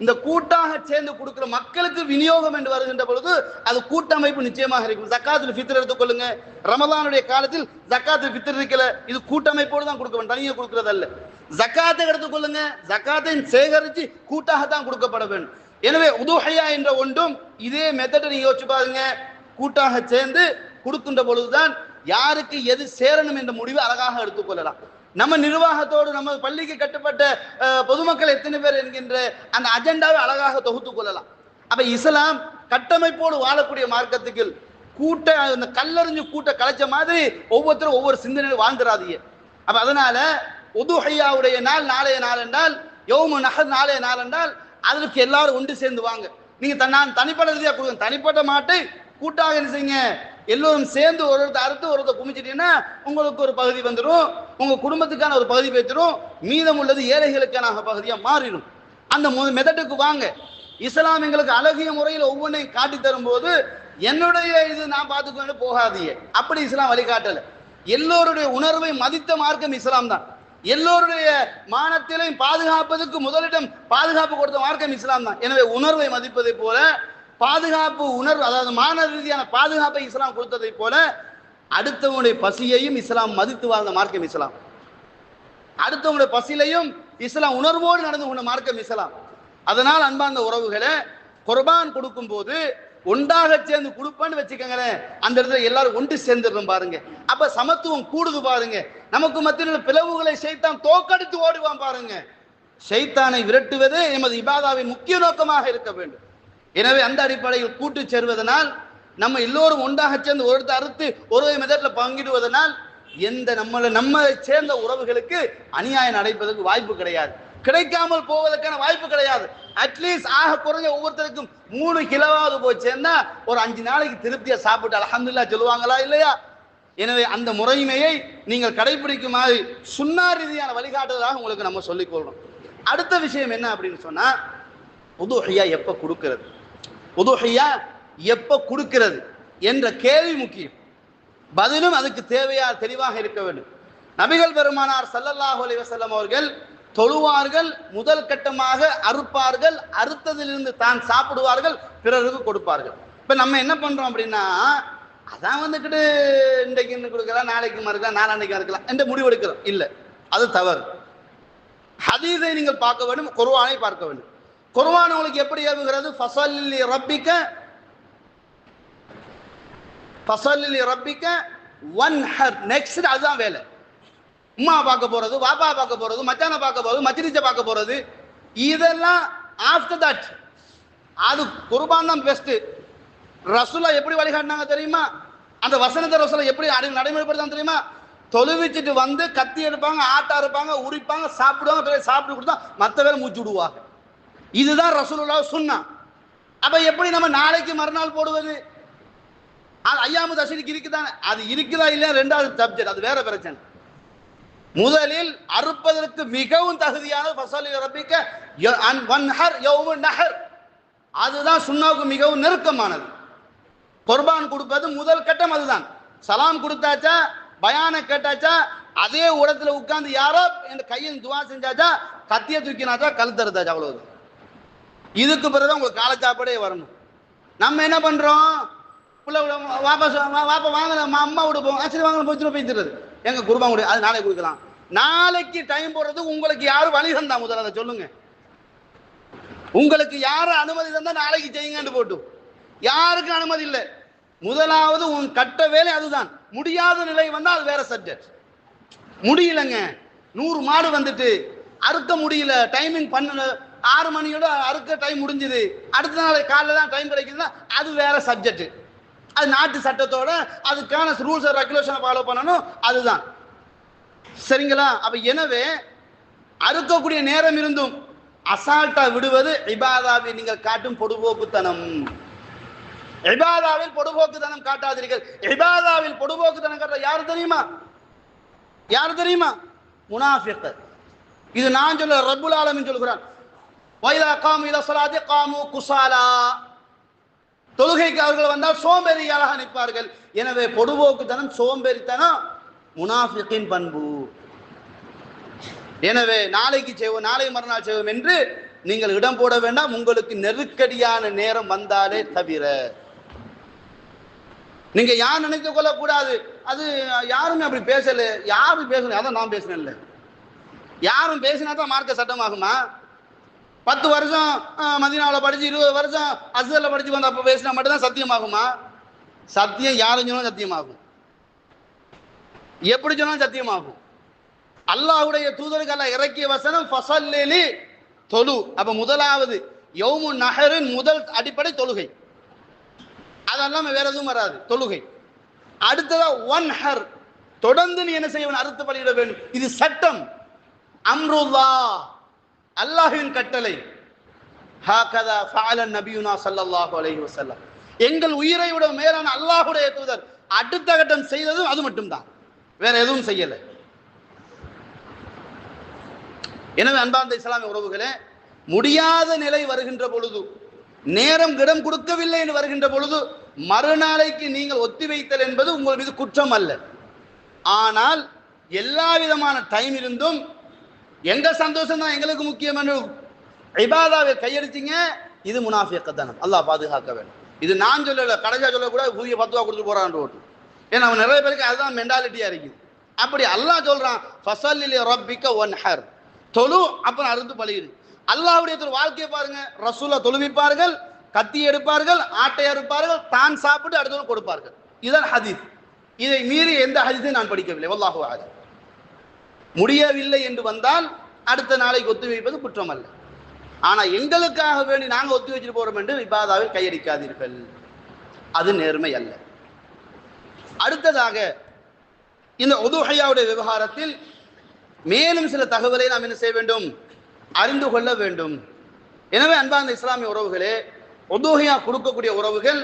இந்த கூட்டாக சேர்ந்து கொடுக்கிற மக்களுக்கு விநியோகம் என்று வருகின்ற பொழுது அது கூட்டமைப்பு நிச்சயமாக இருக்கும். ஜக்காத்துல் ஃபித்ர் எடுத்துக்கொள்ளுங்க, ரமலானுடைய காலத்தில் ஜக்காத்துல் ஃபித்ர் இருக்கல, இது கூட்டமைப்போடு தான் கொடுக்க வேண்டும், தனியாக கொடுக்கிறது அல்ல. ஜக்காத்தை எடுத்துக்கொள்ளுங்க, ஜக்காத்தை சேகரித்து கூட்டாக தான் கொடுக்கப்பட வேண்டும். எனவே உதுஹையா என்ற ஒன்றும் இதே மெத்தடை நீங்க யோசிச்சு பாருங்க. கூட்டாக சேர்ந்து கொடுக்கின்ற பொழுதுதான் யாருக்கு எது சேரணும் என்ற முடிவை அழகாக எடுத்துக்கொள்ளலாம். நம்ம நிர்வாகத்தோடு நம்ம பள்ளிக்கு கட்டுப்பட்ட பொதுமக்கள் எத்தனை பேர் என்கின்ற அந்த அஜெண்டாவை அழகாக தொகுத்து கொள்ளலாம். அப்ப இஸ்லாம் கட்டமைப்போடு வாழக்கூடிய மார்க்கத்துக்கு கூட்ட அந்த கல்லறிஞ்சு கூட்ட கலைச்ச மாதிரி ஒவ்வொருத்தரும் ஒவ்வொரு சிந்தனையில் வாழ்ந்துடாதீங்க. அப்ப அதனால உதுஹையாவுடைய நாள் நாளைய நாள் என்றால், யௌமு நஹர் நாளைய நாள் என்றால் அதற்கு எல்லாரும் ஒன்று சேர்ந்து வாங்க. நீங்க நான் தனிப்பட்ட ரீதியாக கொடுங்க, தனிப்பட்ட மாட்டை கூட்டாக என்ன செய்யுங்க, எல்லோரும் சேர்ந்து ஒருத்தர் அறுத்து ஒருத்தர் குமிச்சிட்டீங்கன்னா உங்களுக்கு ஒரு பகுதி வந்துடும், உங்க குடும்பத்துக்கான ஒரு பகுதி வைத்திரும், மீதம் உள்ளது ஏழைகளுக்கான பகுதியா மாறிடும். அந்த மெத்தடுக்கு வாங்க. இஸ்லாம் எங்களுக்கு அழகிய முறையில் ஒவ்வொன்றையும் காட்டி தரும் போது என்னுடைய இது நான் பார்த்துக்கொண்டு போகாதீங்க, அப்படி இஸ்லாம் வழிகாட்டல. எல்லோருடைய உணர்வை மதித்த மார்க்கம் இஸ்லாம் தான். எல்லோருடைய மானத்திலையும் பாதுகாப்பதற்கு முதலிடம் பாதுகாப்பு கொடுத்த மார்க்கம் இஸ்லாம் தான். எனவே உணர்வை மதிப்பதை போல பாதுகாப்பு உணர்வு, அதாவது மான ரீதியான பாதுகாப்பை இஸ்லாம் கொடுத்ததை போல அடுத்தவனுடைய பசியையும் இஸ்லாம் மதித்து வாழ்ந்த மார்க்கம் இஸ்லாம். அடுத்தவனுடைய பசியிலையும் இஸ்லாம் உணர்வோடு நடந்து கொண்ட மார்க்கம் இஸ்லாம். அதனால் அன்பார்ந்த உறவுகளை, குர்பான் கொடுக்கும் போது ஒன்றாக சேர்ந்து கொடுப்பேன்னு வச்சுக்கோங்களேன், அந்த இடத்துல எல்லாரும் ஒன்று சேர்ந்துடும் பாருங்க. அப்ப சமத்துவம் கூடுது பாருங்க. நமக்கு மத்தியில் பிளவுகளை ஷைத்தான் தோக்கடித்து ஓடுவான் பாருங்க. ஷைத்தானை விரட்டுவது எமது இபாதாவின் முக்கிய நோக்கமாக இருக்க வேண்டும். எனவே அந்த அடிப்படையில் கூட்டு சேர்வதனால், நம்ம எல்லோரும் ஒன்றாக சேர்ந்து ஒருத்தர் அறுத்து ஒரு மெதட்டில் பங்கிடுவதனால் எந்த நம்மளை சேர்ந்த உறவுகளுக்கு அநியாயம் நடைபெறதுக்கு வாய்ப்பு கிடையாது. கிடைக்காமல் போவதற்கான வாய்ப்பு கிடையாது. அட்லீஸ்ட் ஆக குறைஞ்ச ஒவ்வொருத்தருக்கும் 3 கிலோவாவது போய் சேர்ந்தா ஒரு 5 நாளைக்கு திருப்தியா சாப்பிட்டு அல்ஹம்துலில்லாஹ் சொல்லுவாங்களா இல்லையா? எனவே அந்த முறைமையை நீங்கள் கடைபிடிக்குமாறு சுன்னா ரீதியான வழிகாட்டுதலாக உங்களுக்கு நம்ம சொல்லிக் கொள்றோம். அடுத்த விஷயம் என்ன அப்படின்னு சொன்னா, உதுஹியா எப்ப கொடுக்கிறது, உதுஹியா எப்ப கொடுக்கிறது என்ற கேள்வி முக்கியம். பதிலும் அதுக்கு தெளிவாக இருக்க வேண்டும். நபிகள் பெருமானார் ஸல்லல்லாஹு அலைஹி வஸல்லம் அவர்கள் தொழுவார்கள், முதல் கட்டமாக அறுப்பார்கள், அறுத்ததிலிருந்து தான் சாப்பிடுவார்கள், பிறருக்கு கொடுப்பார்கள். இப்ப நம்ம என்ன பண்றோம் அப்படின்னா, அதான் வந்துக்கிட்டு இன்றைக்கு இன்னும் கொடுக்கலாம், நாளைக்கு மறுக்கலாம், நாளான்னைக்கு மறுக்கலாம் என்ற முடிவு எடுக்கிறோம். இல்லை, அது தவறு. ஹதீஸை நீங்கள் பார்க்க வேண்டும், குர்ஆனை பார்க்க வேண்டும். குர்ஆன் உங்களுக்கு எப்படி ஏவுகிறது? ஃபஸல்லி ரப்பிக்க வன்ஹர். நெக்ஸ்ட் அதுதான் வேலை. உம்மா பார்க்க போறது, வாப்பா பார்க்க போறது, மச்சானை பார்க்க போறது, மச்சினிச்சை பார்க்க போறது, இதெல்லாம் ஆஃப்டர் தட். அது குர்பான் தான் பெஸ்ட். ரசூலா எப்படி வழிகாட்டினாங்க தெரியுமா? அந்த வசனத்தை ரசூலா எப்படி நடைமுறைப்படுத்தாங்க தெரியுமா? தொழுவிச்சுட்டு வந்து கத்தி எடுப்பாங்க, ஆட்டா இருப்பாங்க, உரிப்பாங்க, சாப்பிடுவாங்க, சாப்பிட்டு கொடுத்தா மற்ற வேலை மூச்சு விடுவாங்க. இதுதான் ரசூலுல்லாஹ் சுன்னா. அப்ப எப்படி நம்ம நாளைக்கு மறுநாள் போடுவது? ஐயாமு தஷ்ரீக் இருக்குதானே, அது இருக்குதா இல்லையா ரெண்டாவது சப்ஜெக்ட், அது வேற பிரச்சனை. முதலில் அறுப்பதற்கு மிகவும் தகுதியானது ஃபஸல்லி ரப்பிக்க வன்ஹர் யௌமுன் நஹர். அதுதான் சுன்னாவுக்கு மிகவும் நெருக்கமானது. குர்பான் கொடுப்பது முதல் கட்டம் அதுதான். சலாம் கொடுத்தாச்சா, பயான கேட்டாச்சா, அதே இடத்துல உட்கார்ந்து யாரோ என் கையில் துவா செஞ்சாச்சா, கத்திய தூக்கினாச்சா, கழுத்தறுத்தாச்சா, அவ்வளவு. இதுக்கு பிறகுதான் உங்களுக்கு காலை சாப்பாடே வரணும். நம்ம என்ன பண்றோம்? வாப்பா வாங்க, அம்மா விட போவோம், சரி வாங்க போச்சு போய்த்துறது, எங்க குர்பான் கொடு, அது நாளைக்கு கொடுக்கலாம். நாளைக்கு டைம் போடுறது உங்களுக்கு யாரும் வழி தந்தா? முதல்ல அதை சொல்லுங்க. உங்களுக்கு யாரு அனுமதி தந்தா நாளைக்கு செய்யுங்கன்னு போட்டு? யாருக்கும் அனுமதி இல்லை. முதலாவது உன் கட்ட வேலை அதுதான். முடியாத நிலை வந்தா அது வேற சப்ஜெக்ட். முடியலங்க, 100 மாடு வந்துட்டு அறுக்க முடியல, டைமிங் பண்ண 6 மணியோட அறுக்க டைம் முடிஞ்சுது, அடுத்த நாள் காலையில் தான் டைம் கிடைக்குதுன்னா அது வேற சப்ஜெக்ட். அது நாட்டு சட்டத்தோட அதுக்கான ரூல்ஸ் அண்ட் ரெகுலேஷனை ஃபாலோ பண்ணணும், அதுதான். சரிங்களா? அப்ப எனவே அறுக்கக்கூடிய நேரம் இருந்தும் அசால்ட்டா விடுவது இபாதாவில் நீங்கள் காட்டும் பொடுபோக்குத்தனம். இபாதாவில் பொடுபோக்குத்தனம் காட்டாதீர்கள். இபாதாவில் பொடுபோக்குத்தனம் காட்ட யாரு தெரியுமா? யாரு தெரியுமா? முனாஃபிக். இது நான் சொல்ல, ரப்புல் ஆலமீன் சொல்கிறான், வைதா காமு இலா ஸலாத்தி காமு குஸாலா. தொழுகைக்கு அவர்கள் வந்தால் சோம்பேறியாக நிற்பார்கள். எனவே பொடுபோக்குத்தனம், சோம்பேறித்தனம் முனாஃபிக்கின் பண்பு. எனவே நாளைக்கு செய்வோம், நாளை மறுநாள் செய்வோம் என்று நீங்கள் இடம் போட வேண்டாம். உங்களுக்கு நெருக்கடியான நேரம் வந்தாலே தவிர நீங்க யார் நினைத்துக் கொள்ளக்கூடாது. அது யாருமே அப்படி பேசல, யாரும் பேசல, அதான் நான் பேசினேன். இல்லை, யாரும் பேசினா தான் மார்க்க சட்டமாகுமா? 10 வருஷம் மதீனாவில் படிச்சு 20 வருஷம் அஸ்ஹர்ல படிச்சு வந்து அப்ப பேசினா மட்டும்தான் சத்தியமாகுமா? சத்தியம் யாரும் சொன்னாலும் சத்தியமாகும், எப்படி சொன்னாலும் சத்தியமாகும். அல்லாஹ்வுடைய தூதருக்கு அல்லாஹ் இறக்கிய வசனம் ஃபஸல்லி தொழு. அப்ப முதலாவது யௌமுன் நஹரின் முதல் அடிப்படை தொழுகை, அதெல்லாம் வேற எதுவும் வராது, தொழுகை. அடுத்ததா வன்ஹர், தொடர்ந்து நீ என்ன செய்ய வேண்டும்? அறுத்து பலியிட வேண்டும். இது சட்டம், அம்ருல்லாஹ், அல்லாஹ்வின் கட்டளை. ஹாகதா ஃபஅல நபியுனா ஸல்லல்லாஹு அலைஹி வஸல்லம். எங்கள் உயிரை விட மேலான அல்லாஹ்வுடைய தூதர் அடுத்த கட்டம் செய்ததும் அது மட்டும்தான், வேற எதுவும் செய்யல. எனவே அன்பார்ந்த இஸ்லாமிய உறவுகளே, முடியாத நிலை வருகின்ற பொழுது, நேரம் இடம் கொடுக்கவில்லை என்று வருகின்ற பொழுது மறுநாளைக்கு நீங்கள் ஒத்தி வைத்தல் என்பது உங்கள் மீது குற்றம் அல்ல. ஆனால் எல்லா விதமான டைம் இருந்தும் எங்க சந்தோஷம் தான் எங்களுக்கு முக்கியம் என்று இபாதாவை கையெடுத்தீங்க, இது முனாஃபிக்கத்தனம். அல்லாஹ் பாதுகாக்க வேண்டும். இது நான் சொல்லல, கடைசியா சொல்லக்கூட புதிய பத்துவா கொடுத்து போறான் ரோட்டு. ஏன்னா அவன் நிறைய பேருக்கு அதுதான் மென்டாலிட்டியா இருக்குது. அப்படி அல்லாஹ் சொல்றான், ஃபஸல்லி ரப்பிக்க வன்ஹர், தொழு, அப்புறம் அறுத்து பலியிடு. அல்லாஹ்வுடைய வாழ்க்கையை பாருங்க. ரசூலா தொழுவிப்பார்கள், கத்தி எடுப்பார்கள், ஆட்டை அறுப்பார்கள், தான் சாப்பிட்டு அடுத்தவங்க கொடுப்பார்கள். இதுதான் ஹதீஸ். இதை மீறி எந்த ஹதீஸையும் நான் படிக்கவில்லை. வல்லாஹு அலம். முடியவில்லை என்று வந்தால் அடுத்த நாளைக்கு ஒத்தி வைப்பது குற்றம் அல்ல. ஆனா எங்களுக்காக வேண்டி நாங்கள் ஒத்தி வச்சுட்டு போறோம் என்று இபாதாவில் கையடிக்காதீர்கள், அது நேர்மை அல்ல. அடுத்ததாக இந்த உதுஹியாவுடைய விவகாரத்தில் மேலும் சில தகவலை நாம் என்ன செய்ய வேண்டும்? அறிந்து கொள்ள வேண்டும். எனவே அன்பார்ந்த இஸ்லாமிய உறவுகளே, உதுஹியா கொடுக்கக்கூடிய உறவுகள்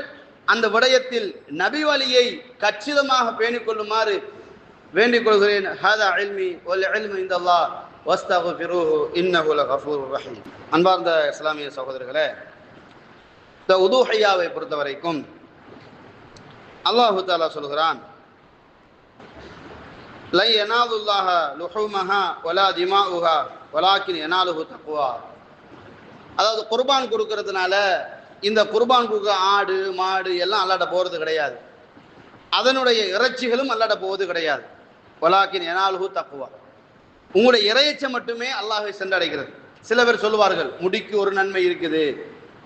அந்த விடயத்தில் நபி வழியை கச்சிதமாக பேணிக் கொள்ளுமாறு வேண்டிக் கொள்கிறேன். ஹாதா இல்மி வல் இல்மு இன்தல்லாஹ் வஸ்தக்ஃபிருஹு இன்னஹு லகஃபூருர் ரஹீம். அன்பார்ந்த இஸ்லாமிய சகோதரர்களே, இந்த உதுஹியாவை பொறுத்த வரைக்கும் அல்லாஹு தஆலா சொல்கிறான், லை யனாலுல்லாஹ லுஹூமஹா வலா திமாஉஹா வலாக்கின் யனாலுஹு தக்வா. அதாவது குர்பான் கொடுக்கறதுனால இந்த குர்பான் கொடுக்க ஆடு மாடு எல்லாம் அல்லாட்ட போகிறது கிடையாது, அதனுடைய இறைச்சிகளும் அல்லாட்ட போவது கிடையாது. வலாக்கின் யனாலுஹு தக்வா, உங்களுடைய இறையச்சம் மட்டுமே அல்லாஹ்வை சென்றடைகிறது. சில பேர் சொல்லுவார்கள், முடிக்கு ஒரு நன்மை இருக்குது,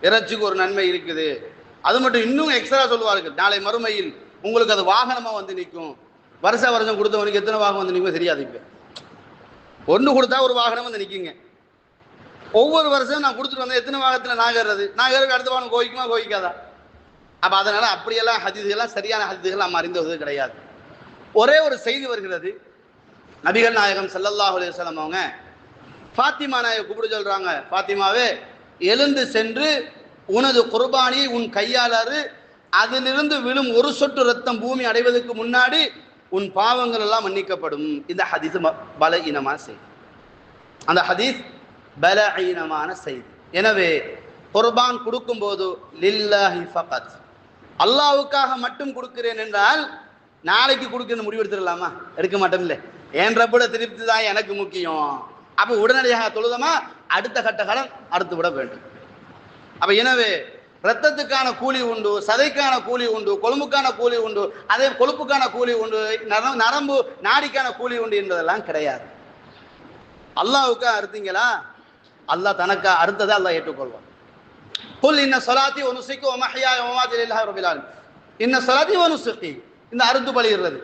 இறைச்சிக்கு ஒரு நன்மை இருக்குது, அது மட்டும் இன்னும் எக்ஸ்ட்ரா சொல்லுவார்கள், நாளை மறுமையில் உங்களுக்கு அது வாகனமாக வந்து நிற்கும். வருஷம் கொடுத்தவனுக்கு எத்தனை வாகனம் வந்து நிற்கும் தெரியாது. இப்போ ஒன்று கொடுத்தா ஒரு வாகனம் வந்து நிற்குங்க. ஒவ்வொரு வருஷம் நான் கொடுத்துட்டு வந்தேன், எத்தனை வாகனத்தில் நான் ஏறுறதுக்கு அடுத்த வாகனம் கோவிக்குமா கோவிக்காதா? அப்போ அதனால அப்படியெல்லாம் ஹதீஸ்கள்லாம் சரியான ஹதீஸ்கள் நம்ம அறிந்தது கிடையாது. ஒரே ஒரு செய்தி வருகிறது, நபிகள் நாயகம் ஸல்லல்லாஹு அலைஹி வஸல்லம் அவங்க ஃபாத்திமா நாயை கூப்பிட்டு சொல்றாங்க, ஃபாத்திமாவே எழுந்து சென்று உனது குர்பானியை உன் கையாளாறு, அதிலிருந்து விழும் ஒரு சொட்டு ரத்தம் பூமி அடைவதற்கு முன்னாடி உன் பாவங்கள் எல்லாம் மன்னிக்கப்படும். இந்த ஹதீஸ் பலஈனமான செய்தி, அந்த ஹதீஸ் பலஈனமான செய்தி. எனவே குர்பான் கொடுக்கும் போது லில்லாஹி ஃபகத், அல்லாஹ்வுக்காக மட்டும் கொடுக்கிறேன் என்றால் நாளைக்கு கொடுக்கணும் முடிவெடுத்துடலாமா? எடுக்க மாட்டோம். இல்லை, என் ரப்போட திருப்தி தான் எனக்கு முக்கியம். அப்போ உடனடியாக தொழுதமா அடுத்த கட்ட காலம் அறுத்து விட வேண்டும். அப்ப எனவே ரத்தத்துக்கான கூலி உண்டு, சதைக்கான கூலி உண்டு, கொழும்புக்கான கூலி உண்டு, அதே கொழுப்புக்கான கூலி உண்டு, நரம்பு நாடிக்கான கூலி உண்டு என்பதெல்லாம் கிடையாது. அல்லாஹ்வுக்கா அறுத்தீங்களா, அல்லாஹ் தனக்கா அறுத்ததை அல்லாஹ் ஏற்றுக்கொள்வான். குல் இன்ன ஸலாத்தி வ நுஸுகி வ மஹ்யாய வ மமாத்தி லில்லாஹி ரப்பில் ஆலமீன். இன்ன ஸலாத்தி வ நுஸுகி, இந்த அறுத்து பலியிடுறது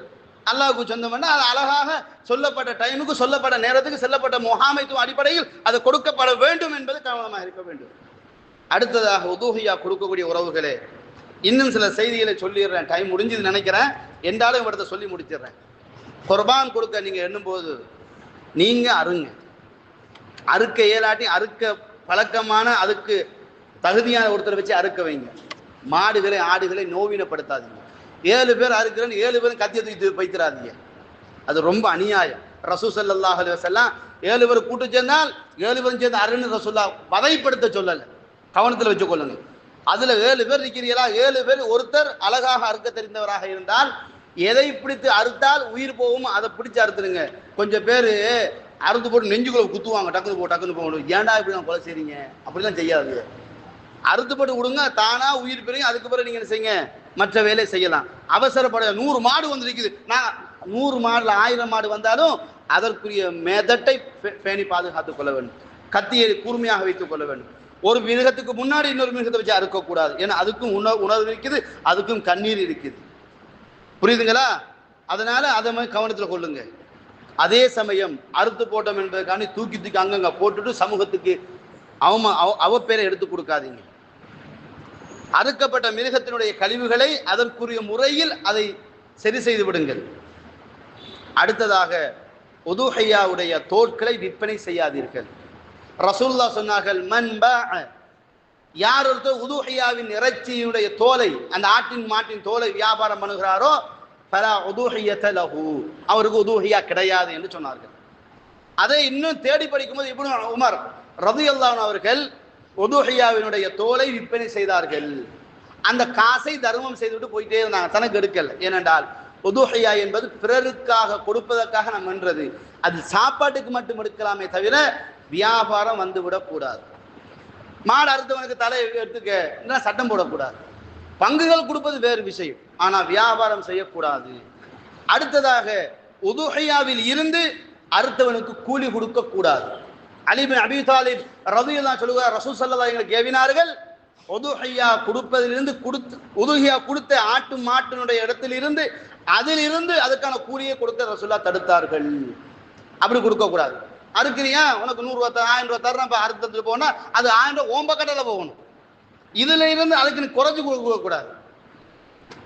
அல்லாஹ்வுக்கு சொந்தம். அது அழகாக சொல்லப்பட்ட டைமுக்கு சொல்லப்பட்ட நேரத்துக்கு செல்லப்பட்ட முகாமைத்துவம் அடிப்படையில் அது கொடுக்கப்பட வேண்டும் என்பது கவனமாக இருக்க வேண்டும். அடுத்ததாக உதுஹியா கொடுக்கக்கூடிய உறவுகளே, இன்னும் சில செய்திகளை சொல்லிடுறேன், டைம் முடிஞ்சது நினைக்கிறேன், என்றாலும் இடத்த சொல்லி முடிச்சிடுறேன். குர்பான் கொடுக்க நீங்க எண்ணும்போது நீங்க அருங்க, அறுக்க இயலாட்டி அறுக்க பழக்கமான அதுக்கு தகுதியான ஒருத்தரை வச்சு அறுக்க வைங்க. மாடுகளை ஆடுகளை நோவினப்படுத்தாதீங்க. 7 பேர் அறுக்கிறேன்னு 7 பேரும் கத்திய தூக்கி வைத்திராதீங்க, அது ரொம்ப அநியாயம். ரசூல் ஸல்லல்லாஹு அலைஹி வஸல்லம் 7 பேர் கூட்டு சேர்ந்தால் 7 பேரும் சேர்ந்து அருன்னு ரசூலுல்லாஹ் வதைப்படுத்த சொல்லல, கவனத்தில் வச்சு கொள்ளுங்க. அதுல 7 பேர் இருக்கிறீங்களா, 7 பேர் ஒருத்தர் அழகாக அறுக்க தெரிந்தவராக இருந்தால் எதை பிடித்து அறுத்தால் உயிர் போகும் அதை பிடிச்சு அறுத்துருங்க. கொஞ்சம் பேர் அறுத்து போட்டு நெஞ்சுக்குள்ள குத்துவாங்க, டக்குன்னு போகணும். ஏன்டா இப்படி நான் கொலை செய்றீங்க? அப்படிலாம் செய்யாது, அறுத்து போட்டு விடுங்க, தானா உயிர் பெறுங்க. அதுக்கு பிறகு நீங்க என்ன செய்யுங்க, மற்ற வேலையை செய்யலாம். அவசரப்பட 100 மாடு வந்து இருக்குது, நான் 100 மாடுல 1000 மாடு வந்தாலும் அதற்குரிய மெதட்டை பேணி பாதுகாத்துக் கொள்ள வேண்டும், கத்தியை கூர்மையாக வைத்துக் கொள்ள வேண்டும். ஒரு மிருகத்துக்கு முன்னாடி இன்னொரு மிருகத்தை வச்சு அறுக்கக்கூடாது, ஏன்னா அதுக்கும் உணர்வு இருக்குது, அதுக்கும் கண்ணீர் இருக்குது, புரியுதுங்களா? அதனால அதை மாதிரி கவனத்தில் கொள்ளுங்க. அதே சமயம் அறுத்து போட்டோம் என்பதற்காண்டி தூக்கி அங்கங்க போட்டுட்டு சமூகத்துக்கு அவப்பேரை எடுத்து கொடுக்காதீங்க. அறுக்கப்பட்ட மிருகத்தினுடைய கழிவுகளை அதற்குரிய முறையில் அதை சரி செய்து விடுங்கள். அடுத்ததாக உதுஹியாவுடைய தோட்களை விற்பனை செய்யாதீர்கள். ரசூலுல்லாஹ் சொன்னார்கள், மன் பாஅ, யார் ஒருத்தர் உதுஹியாவின் இறைச்சியுடைய தோலை, அந்த ஆட்டின் மாட்டின் தோலை வியாபாரம் பண்ணுகிறாரோ ஃபலா உதுஹியத லஹு, அவருக்கு உதுஹியா கிடையாது என்று சொன்னார்கள். அதை இன்னும் தேடி படிக்கும்போது இப்னு உமர் ரலியல்லாஹு அன்ஹு அவர்கள் உதுஹியாவினுடைய தோலை விற்பனை செய்தார்கள். அந்த காசை தர்மம் செய்துவிட்டு போயிட்டே இருந்தாங்க, தனக்கு எடுக்கல. ஏனென்றால் உதுஹியா என்பது பிறருக்காக கொடுப்பதற்காக நம்ம என்றது, அது சாப்பாட்டுக்கு மட்டும் எடுக்கலாமே தவிர வியாபாரம் வந்து விடக்கூடாது. மாடு அறுத்தவனுக்கு தலை எடுத்துக்க சட்டம் போடக்கூடாது. பங்குகள் கொடுப்பது வேறு விஷயம், ஆனா வியாபாரம் செய்யக்கூடாது. அடுத்ததாக உதுஹியாவில் இருந்து அறுத்தவனுக்கு கூலி கொடுக்க கூடாது. அலி பின் அபி தாலிப் ரலியல்லாஹு சொல்லுகிறார், ரசூல் ஸல்லல்லாஹு அலைஹி ஏவினார்கள், உதுஹியா கொடுப்பதிலிருந்து உதுஹியா கொடுத்த ஆட்டு மாட்டினுடைய இடத்திலிருந்து அதிலிருந்து அதுக்கான கூலியை கொடுக்க ரசூலுல்லாஹ் தடுத்தார்கள். அப்படி கொடுக்க கூடாது. அறுக்கிறியா, உனக்கு 100 ரூபா 1000 ரூபா தர்றேன், அறுத்துட்டு போனா அது 1000 ரூபா ஓம்ப கட்டல போகணும். இதுல இருந்து அதுக்கு குறைஞ்சு கொடுக்க கூடாது,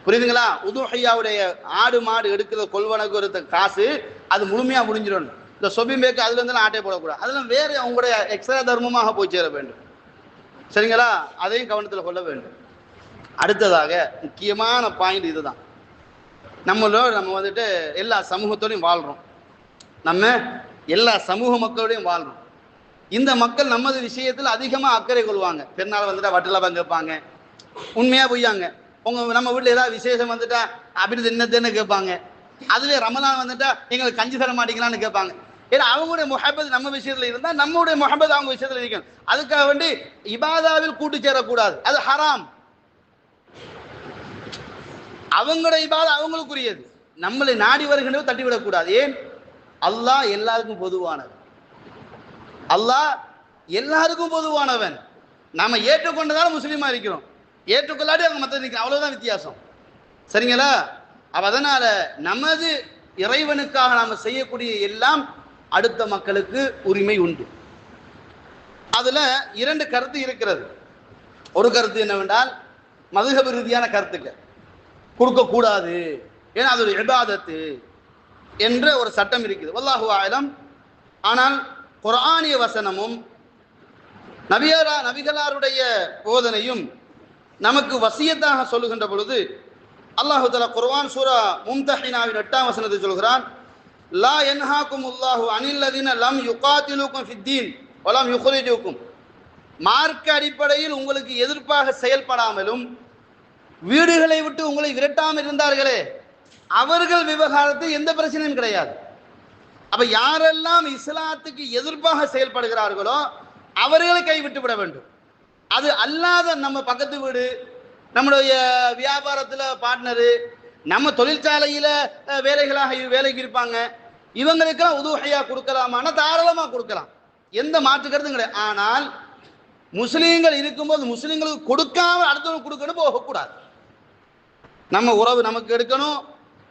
புரியுதுங்களா? உதுஹியாவுடைய ஆடு மாடு எடுக்கிற கொள்வனக்கு காசு அது முழுமையா முடிஞ்சிடணும். இந்த சொபிம்பேக்கு அதுல இருந்தெல்லாம் ஆட்டை போடக்கூடாது. அதெல்லாம் வேறு அவங்களுடைய எக்ஸ்ட்ரா தர்மமாக போய் சேர வேண்டும். சரிங்களா? அதையும் கவனத்தில் கொள்ள வேண்டும். அடுத்ததாக முக்கியமான பாயிண்ட் இதுதான். நம்ம வந்துட்டு எல்லா சமூகத்தோடையும் வாழ்றோம். நம்ம எல்லா சமூக மக்களோடையும் வாழ்றோம். இந்த மக்கள் நமது விஷயத்தில் அதிகமாக அக்கறை கொள்வாங்க. பெருநாள் வந்துட்டா வட்டலாபம் கேட்பாங்க. உண்மையா பொய்யாங்க? நம்ம வீட்டில் ஏதாவது விசேஷம் வந்துட்டா அப்படி என்னன்னு கேட்பாங்க. அதுவே ரமலான் வந்துட்டா எங்களுக்கு கஞ்சி தர மாட்டீங்களான்னு கேட்பாங்க. ஏன்னா அவங்களுடைய முஹப்பத் நம்ம விஷயத்தில் இருந்தால் நம்மளுடைய முஹப்பத் அவங்க விஷயத்தில் இருக்கணும். அதுக்காக வேண்டி இபாதாவில் கூட்டு சேரக்கூடாது, அது ஹராம். அவங்களுடைய இபாதா அவங்களுக்குரியது, நம்மளை நாடி வருகின்ற தட்டிவிடக்கூடாது. ஏன்? அல்லாஹ் எல்லாருக்கும் பொதுவானவன். அல்லாஹ் எல்லாருக்கும் பொதுவானவன். நாம ஏற்றுக்கொண்டதால முஸ்லீமா இருக்கிறோம், ஏற்றுக்கொள்ளாடி அவங்க மற்ற நிற்கிறோம், அவ்வளவுதான் வித்தியாசம். சரிங்களா? அதனால நமது இறைவனுக்காக நாம செய்யக்கூடிய எல்லாம் அடுத்த மக்களுக்கு உரிமை உண்டு. அதுல இரண்டு கருத்து இருக்கிறது. ஒரு கருத்து என்னவென்றால் மதுஹப் ரீதியான கருத்துக்கள் கொடுக்கக்கூடாது, ஏன்னா அது ஒரு இபாதத்து என்ற ஒரு சட்டம் இருக்குது. வல்லாஹு ஆலம். ஆனால் குர்ஆனிய வசனமும் நபிகளாருடைய போதனையும் நமக்கு வசியத்தாக சொல்லுகின்ற பொழுது அல்லாஹு தஆலா குர்ஆன் சூரா மும்தஹினாவின் 8ஆம் வசனத்தை சொல்கிறான், லா யன்ஹாகுமுல்லாஹு அனில்லதீன லம் யுகாத்திலுக்கும் ஃபித்தீன் வலம் யுக்ரிஜுக்கும். மார்க்க அடிப்படையில் உங்களுக்கு எதிர்ப்பாக செயல்படாமலும் வீடுகளை விட்டு உங்களை விரட்டாமல் இருந்தார்களே, அவர்கள் விவகாரத்தில் எந்த பிரச்சனையும் கிடையாது. அப்ப யாரெல்லாம் இஸ்லாத்துக்கு எதிர்ப்பாக செயல்படுகிறார்களோ அவர்களை கைவிட்டு விட வேண்டும். அது அல்லாத நம்ம பக்கத்து வீடு, நம்மளுடைய வியாபாரத்தில் பார்ட்னரு, நம்ம தொழிற்சாலையில வேலைக்கு இருப்பாங்க, இவங்களுக்கெல்லாம் உதுஹையா கொடுக்கலாமான்னா தாராளமாக கொடுக்கலாம், எந்த மாற்று கருத்தும் கிடையாது. ஆனால் முஸ்லீம்கள் இருக்கும்போது முஸ்லீம்களுக்கு கொடுக்காம அடுத்தவங்க கொடுக்கணும் போகக்கூடாது. நம்ம உறவு நமக்கு எடுக்கணும்,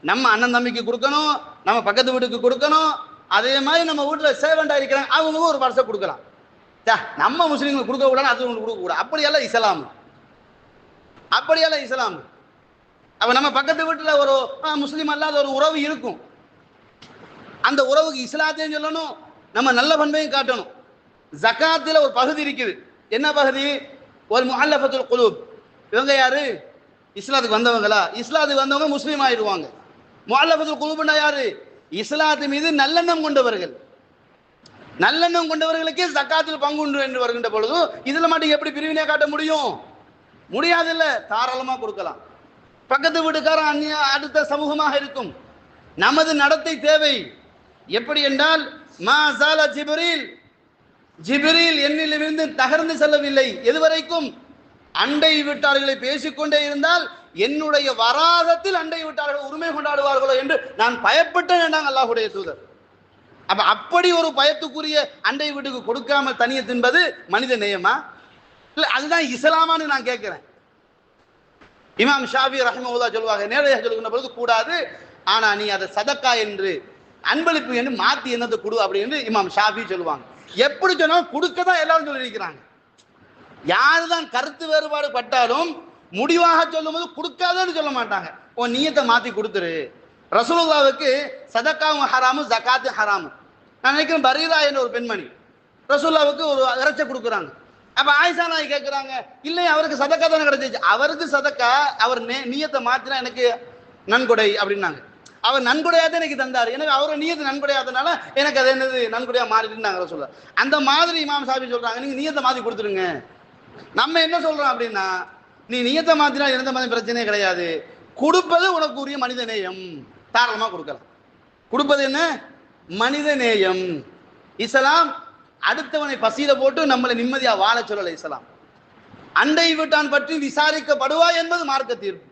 நம்ம அண்ணன் தம்பிக்கு கொடுக்கணும், நம்ம பக்கத்து வீட்டுக்கு கொடுக்கணும். அதே மாதிரி நம்ம வீட்டில் சேவண்டா இருக்கிறாங்க, அவங்களுக்கு ஒரு வருஷம் கொடுக்கலாம். நம்ம முஸ்லீம்களுக்கு கொடுக்க கூடாது, அது உங்களுக்கு கொடுக்க கூடாது. அப்படியெல்லாம் இஸ்லாம், அப்படியெல்லாம் இஸ்லாம். அப்ப நம்ம பக்கத்து வீட்டில் ஒரு முஸ்லீம் அல்லாத ஒரு உறவு இருக்கும், அந்த உறவுக்கு இஸ்லாத்தையும் சொல்லணும், நம்ம நல்ல பண்பையும் காட்டணும். ஜகாத்தில் ஒரு பகுதி இருக்குது. என்ன பகுதி? ஒரு முஅல்லஃபத்துல் குலூப். இவங்க யாரு? இஸ்லாத்துக்கு வந்தவங்களா? இஸ்லாத்துக்கு வந்தவங்க முஸ்லீம் ஆயிடுவாங்க. முஅல்லஃபத்துல் குலூப்னா யாரு? இஸ்லாத்து மீது நல்லெண்ணம் கொண்டவர்கள். நல்லெண்ணம் கொண்டவர்களுக்கே ஜகாத்தில் பங்கு உண்டு என்று வருகின்ற பொழுது இதுல மட்டும் எப்படி பிரிவினை காட்ட முடியும்? முடியாது. இல்ல, தாராளமா கொடுக்கலாம். பக்கத்து வீட்டுக்காரன் அந்நிய அடுத்த சமூகமாக இருக்கும். நமது நடத்தை தேவை. எப்படி என்றால் மாசால ஜிப்ரீல் என்னிலிருந்து தகர்ந்து செல்லவில்லை. எதுவரைக்கும்? அண்டை வீட்டார்களை பேசிக்கொண்டே இருந்தால் என்னுடைய வராதத்தில் அண்டை வீட்டார்கள் உரிமை கொண்டாடுவார்களோ என்று நான் பயப்பட்டேன் என்றாங்க அல்லாஹ்வுடைய தூதர். அப்ப அப்படி ஒரு பயத்துக்குரிய அண்டை வீட்டுக்கு கொடுக்காமல் தனியே தின்பது மனித நேயமா? இல்ல அதுதான் இஸ்லாமான்னு நான் கேட்கிறேன். இமாம் ஷாஃபி ரஹ்மத்துல்லாஹி சொல்வாங்க, நேரடியாக சொல்லுகின்ற பொழுது கூடாது, ஆனா நீ அதை சதக்கா என்று அன்பளிப்பு என்று மாத்தி என்னத்தை கொடு அப்படின்னு இமாம் ஷாஃபி சொல்லுவாங்க. எப்படி சொன்னாலும் கொடுக்க தான் எல்லாரும் சொல்லியிருக்கிறாங்க. யாருதான் கருத்து வேறுபாடு பட்டாலும் முடிவாக சொல்லும் போது கொடுக்காதன்னு சொல்ல மாட்டாங்க. உன் நியத்தை மாத்தி கொடுத்துரு. ரசூலுல்லாஹ்வுக்கு சதக்காவும் ஹராமு ஜகாத்து ஹராமு. நான் நினைக்கிறேன் பரீரா என்ற ஒரு பெண்மணி ரசூலுல்லாஹ்வுக்கு ஒரு இறைச்சி கொடுக்குறாங்க. அப்ப ஆயிஷா நாய் கேட்கிறாங்க, இல்லை அவருக்கு சதக்கா தானே கிடைச்சிச்சு. அவருக்கு சதக்கா, அவர் நியத்தை மாத்தினா எனக்கு நன்கொடை அப்படின்னாங்க. அவர் நன்கொடையாக தான் எனக்கு தந்தார், எனக்கு அவரோட நியத்து நன்கொடையாதனால எனக்கு அது என்னது நன்கொடையா மாறிட்டுனாங்க ரசூலுல்லாஹ். அந்த மாதிரி இமாம் ஷாஃபி சொல்றாங்க, நீங்க நியத்தை மாத்தி கொடுத்துருங்க. நம்ம என்ன சொல்றோம் அப்படின்னா, நீ நியத்தை மாத்தினா எந்த மாதிரி பிரச்சனையே கிடையாது, கொடுப்பது உனக்கு உரிய மனித நேயம், தாராளமா கொடுக்கலாம். கொடுப்பது என்ன? மனித நேயம். இஸ்லாம் அடுத்தவனை பசியில போட்டு நம்மளை நிம்மதியா வாழ சொல்லல. இஸ்லாம் அண்டை வீட்டான் பற்றி விசாரிக்கப்படுவா என்பது மார்க்க தீர்ப்பு.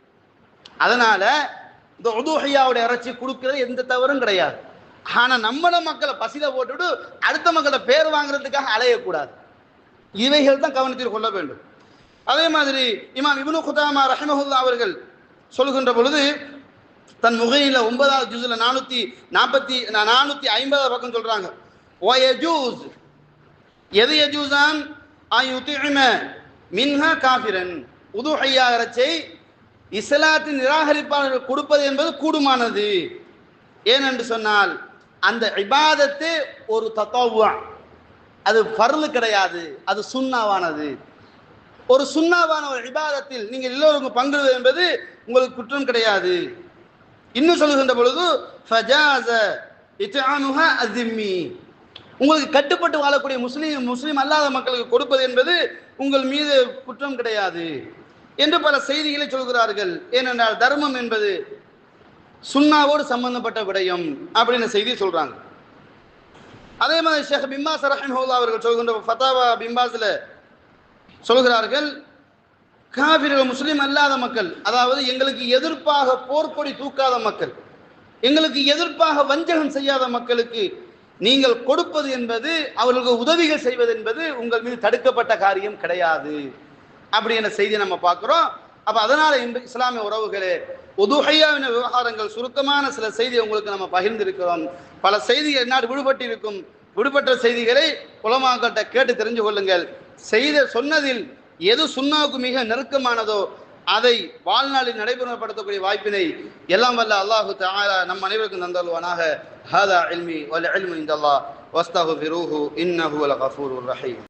அதனால இந்த உதுஹியாவுடைய இறைச்சி கொடுக்கிறது எந்த தவறும் கிடையாது. ஆனா நம்மள மக்களை பசியில போட்டுட்டு அடுத்த மக்களை பேர் வாங்குறதுக்காக அலையக்கூடாது. இவைகள் தான் கவனத்தில் கொள்ள வேண்டும். அதே மாதிரி இமாம் இப்னு குதாமா ரஹிமஹுல்லாஹ் அவர்கள் சொல்கின்ற பொழுது தன் முகையில 9வது ஜுஸ்ல 450 பக்கம் சொல்றாங்க, வயஜூஸ் எது யஜூஸான் அயுதிம மின்ஹா காஃபிரன். உதுஹியா இறைச்சி இஸ்லாத்தின் நிராகரிப்பாளர்கள் கொடுப்பது என்பது கூடுமானது. ஏனென்று சொன்னால் அந்த இபாதத்து ஒரு தத்தவ்வா, அது ஃபர்லு கிடையாது, அது சுன்னாவானது. ஒரு சுன்னாவான ஒரு இபாதத்தில் நீங்கள் எல்லோருக்கும் பங்கு என்பது உங்களுக்கு குற்றம் கிடையாது. இன்னும் சொல்லுகின்ற பொழுது ஃபஜாஸ இத்ஆமுஹா அஸிம்மி, உங்களுக்கு கட்டுப்பட்டு வாழக்கூடிய முஸ்லீம் அல்லாத மக்களுக்கு கொடுப்பது என்பது உங்கள் மீது குற்றம் கிடையாது என்று பல செய்திகளை சொல்கிறார்கள். ஏனென்றால் தர்மம் என்பது சுன்னாவோடு சம்பந்தப்பட்ட விடயம் அப்படின்னு செய்தி சொல்றாங்க. அதே மாதிரி ஷேக் பிம்பாஸ் ரஹிமஹுல்லாஹ் அவர்கள் சொல்கின்ற ஃபதாவா பிம்பாஸ்ல சொல்கிறார்கள், காபிர்கள் முஸ்லீம் அல்லாத மக்கள், அதாவது எங்களுக்கு எதிர்ப்பாக போர்க்கொடி தூக்காத மக்கள், எங்களுக்கு எதிர்ப்பாக வஞ்சகம் செய்யாத மக்களுக்கு நீங்கள் கொடுப்பது என்பது, அவர்களுக்கு உதவிகள் செய்வது என்பது உங்கள் மீது தடுக்கப்பட்ட காரியம் கிடையாது அப்படிங்கிற செய்தியை நம்ம பார்க்கிறோம். அப்ப அதனால இஸ்லாமிய உறவுகளே, உதுஹையாவின விவகாரங்கள் சுருக்கமான சில செய்தியை உங்களுக்கு நம்ம பகிர்ந்திருக்கிறோம். பல செய்திகள் என்னாடு விடுபட்டிருக்கும். விடுபட்ட செய்திகளை உலமாக்கள்கிட்ட கேட்டு தெரிஞ்சு கொள்ளுங்கள். சொன்னதில் எது சுன்னாவுக்கு மிக நெருக்கமானதோ அதை வாழ்நாளில் நடைமுறைப்படுத்தக்கூடிய வாய்ப்பினை எல்லாம் வல்ல அல்லாஹு தஆலா நம் அனைவருக்கும் தந்தருள்வானாக. ஹாதா இல்மி வல் இல்மு இன்தல்லாஹ் வஸ்தக்ஃபிரூஹு இன்னஹு வல் கஃபூருர் ரஹீம்.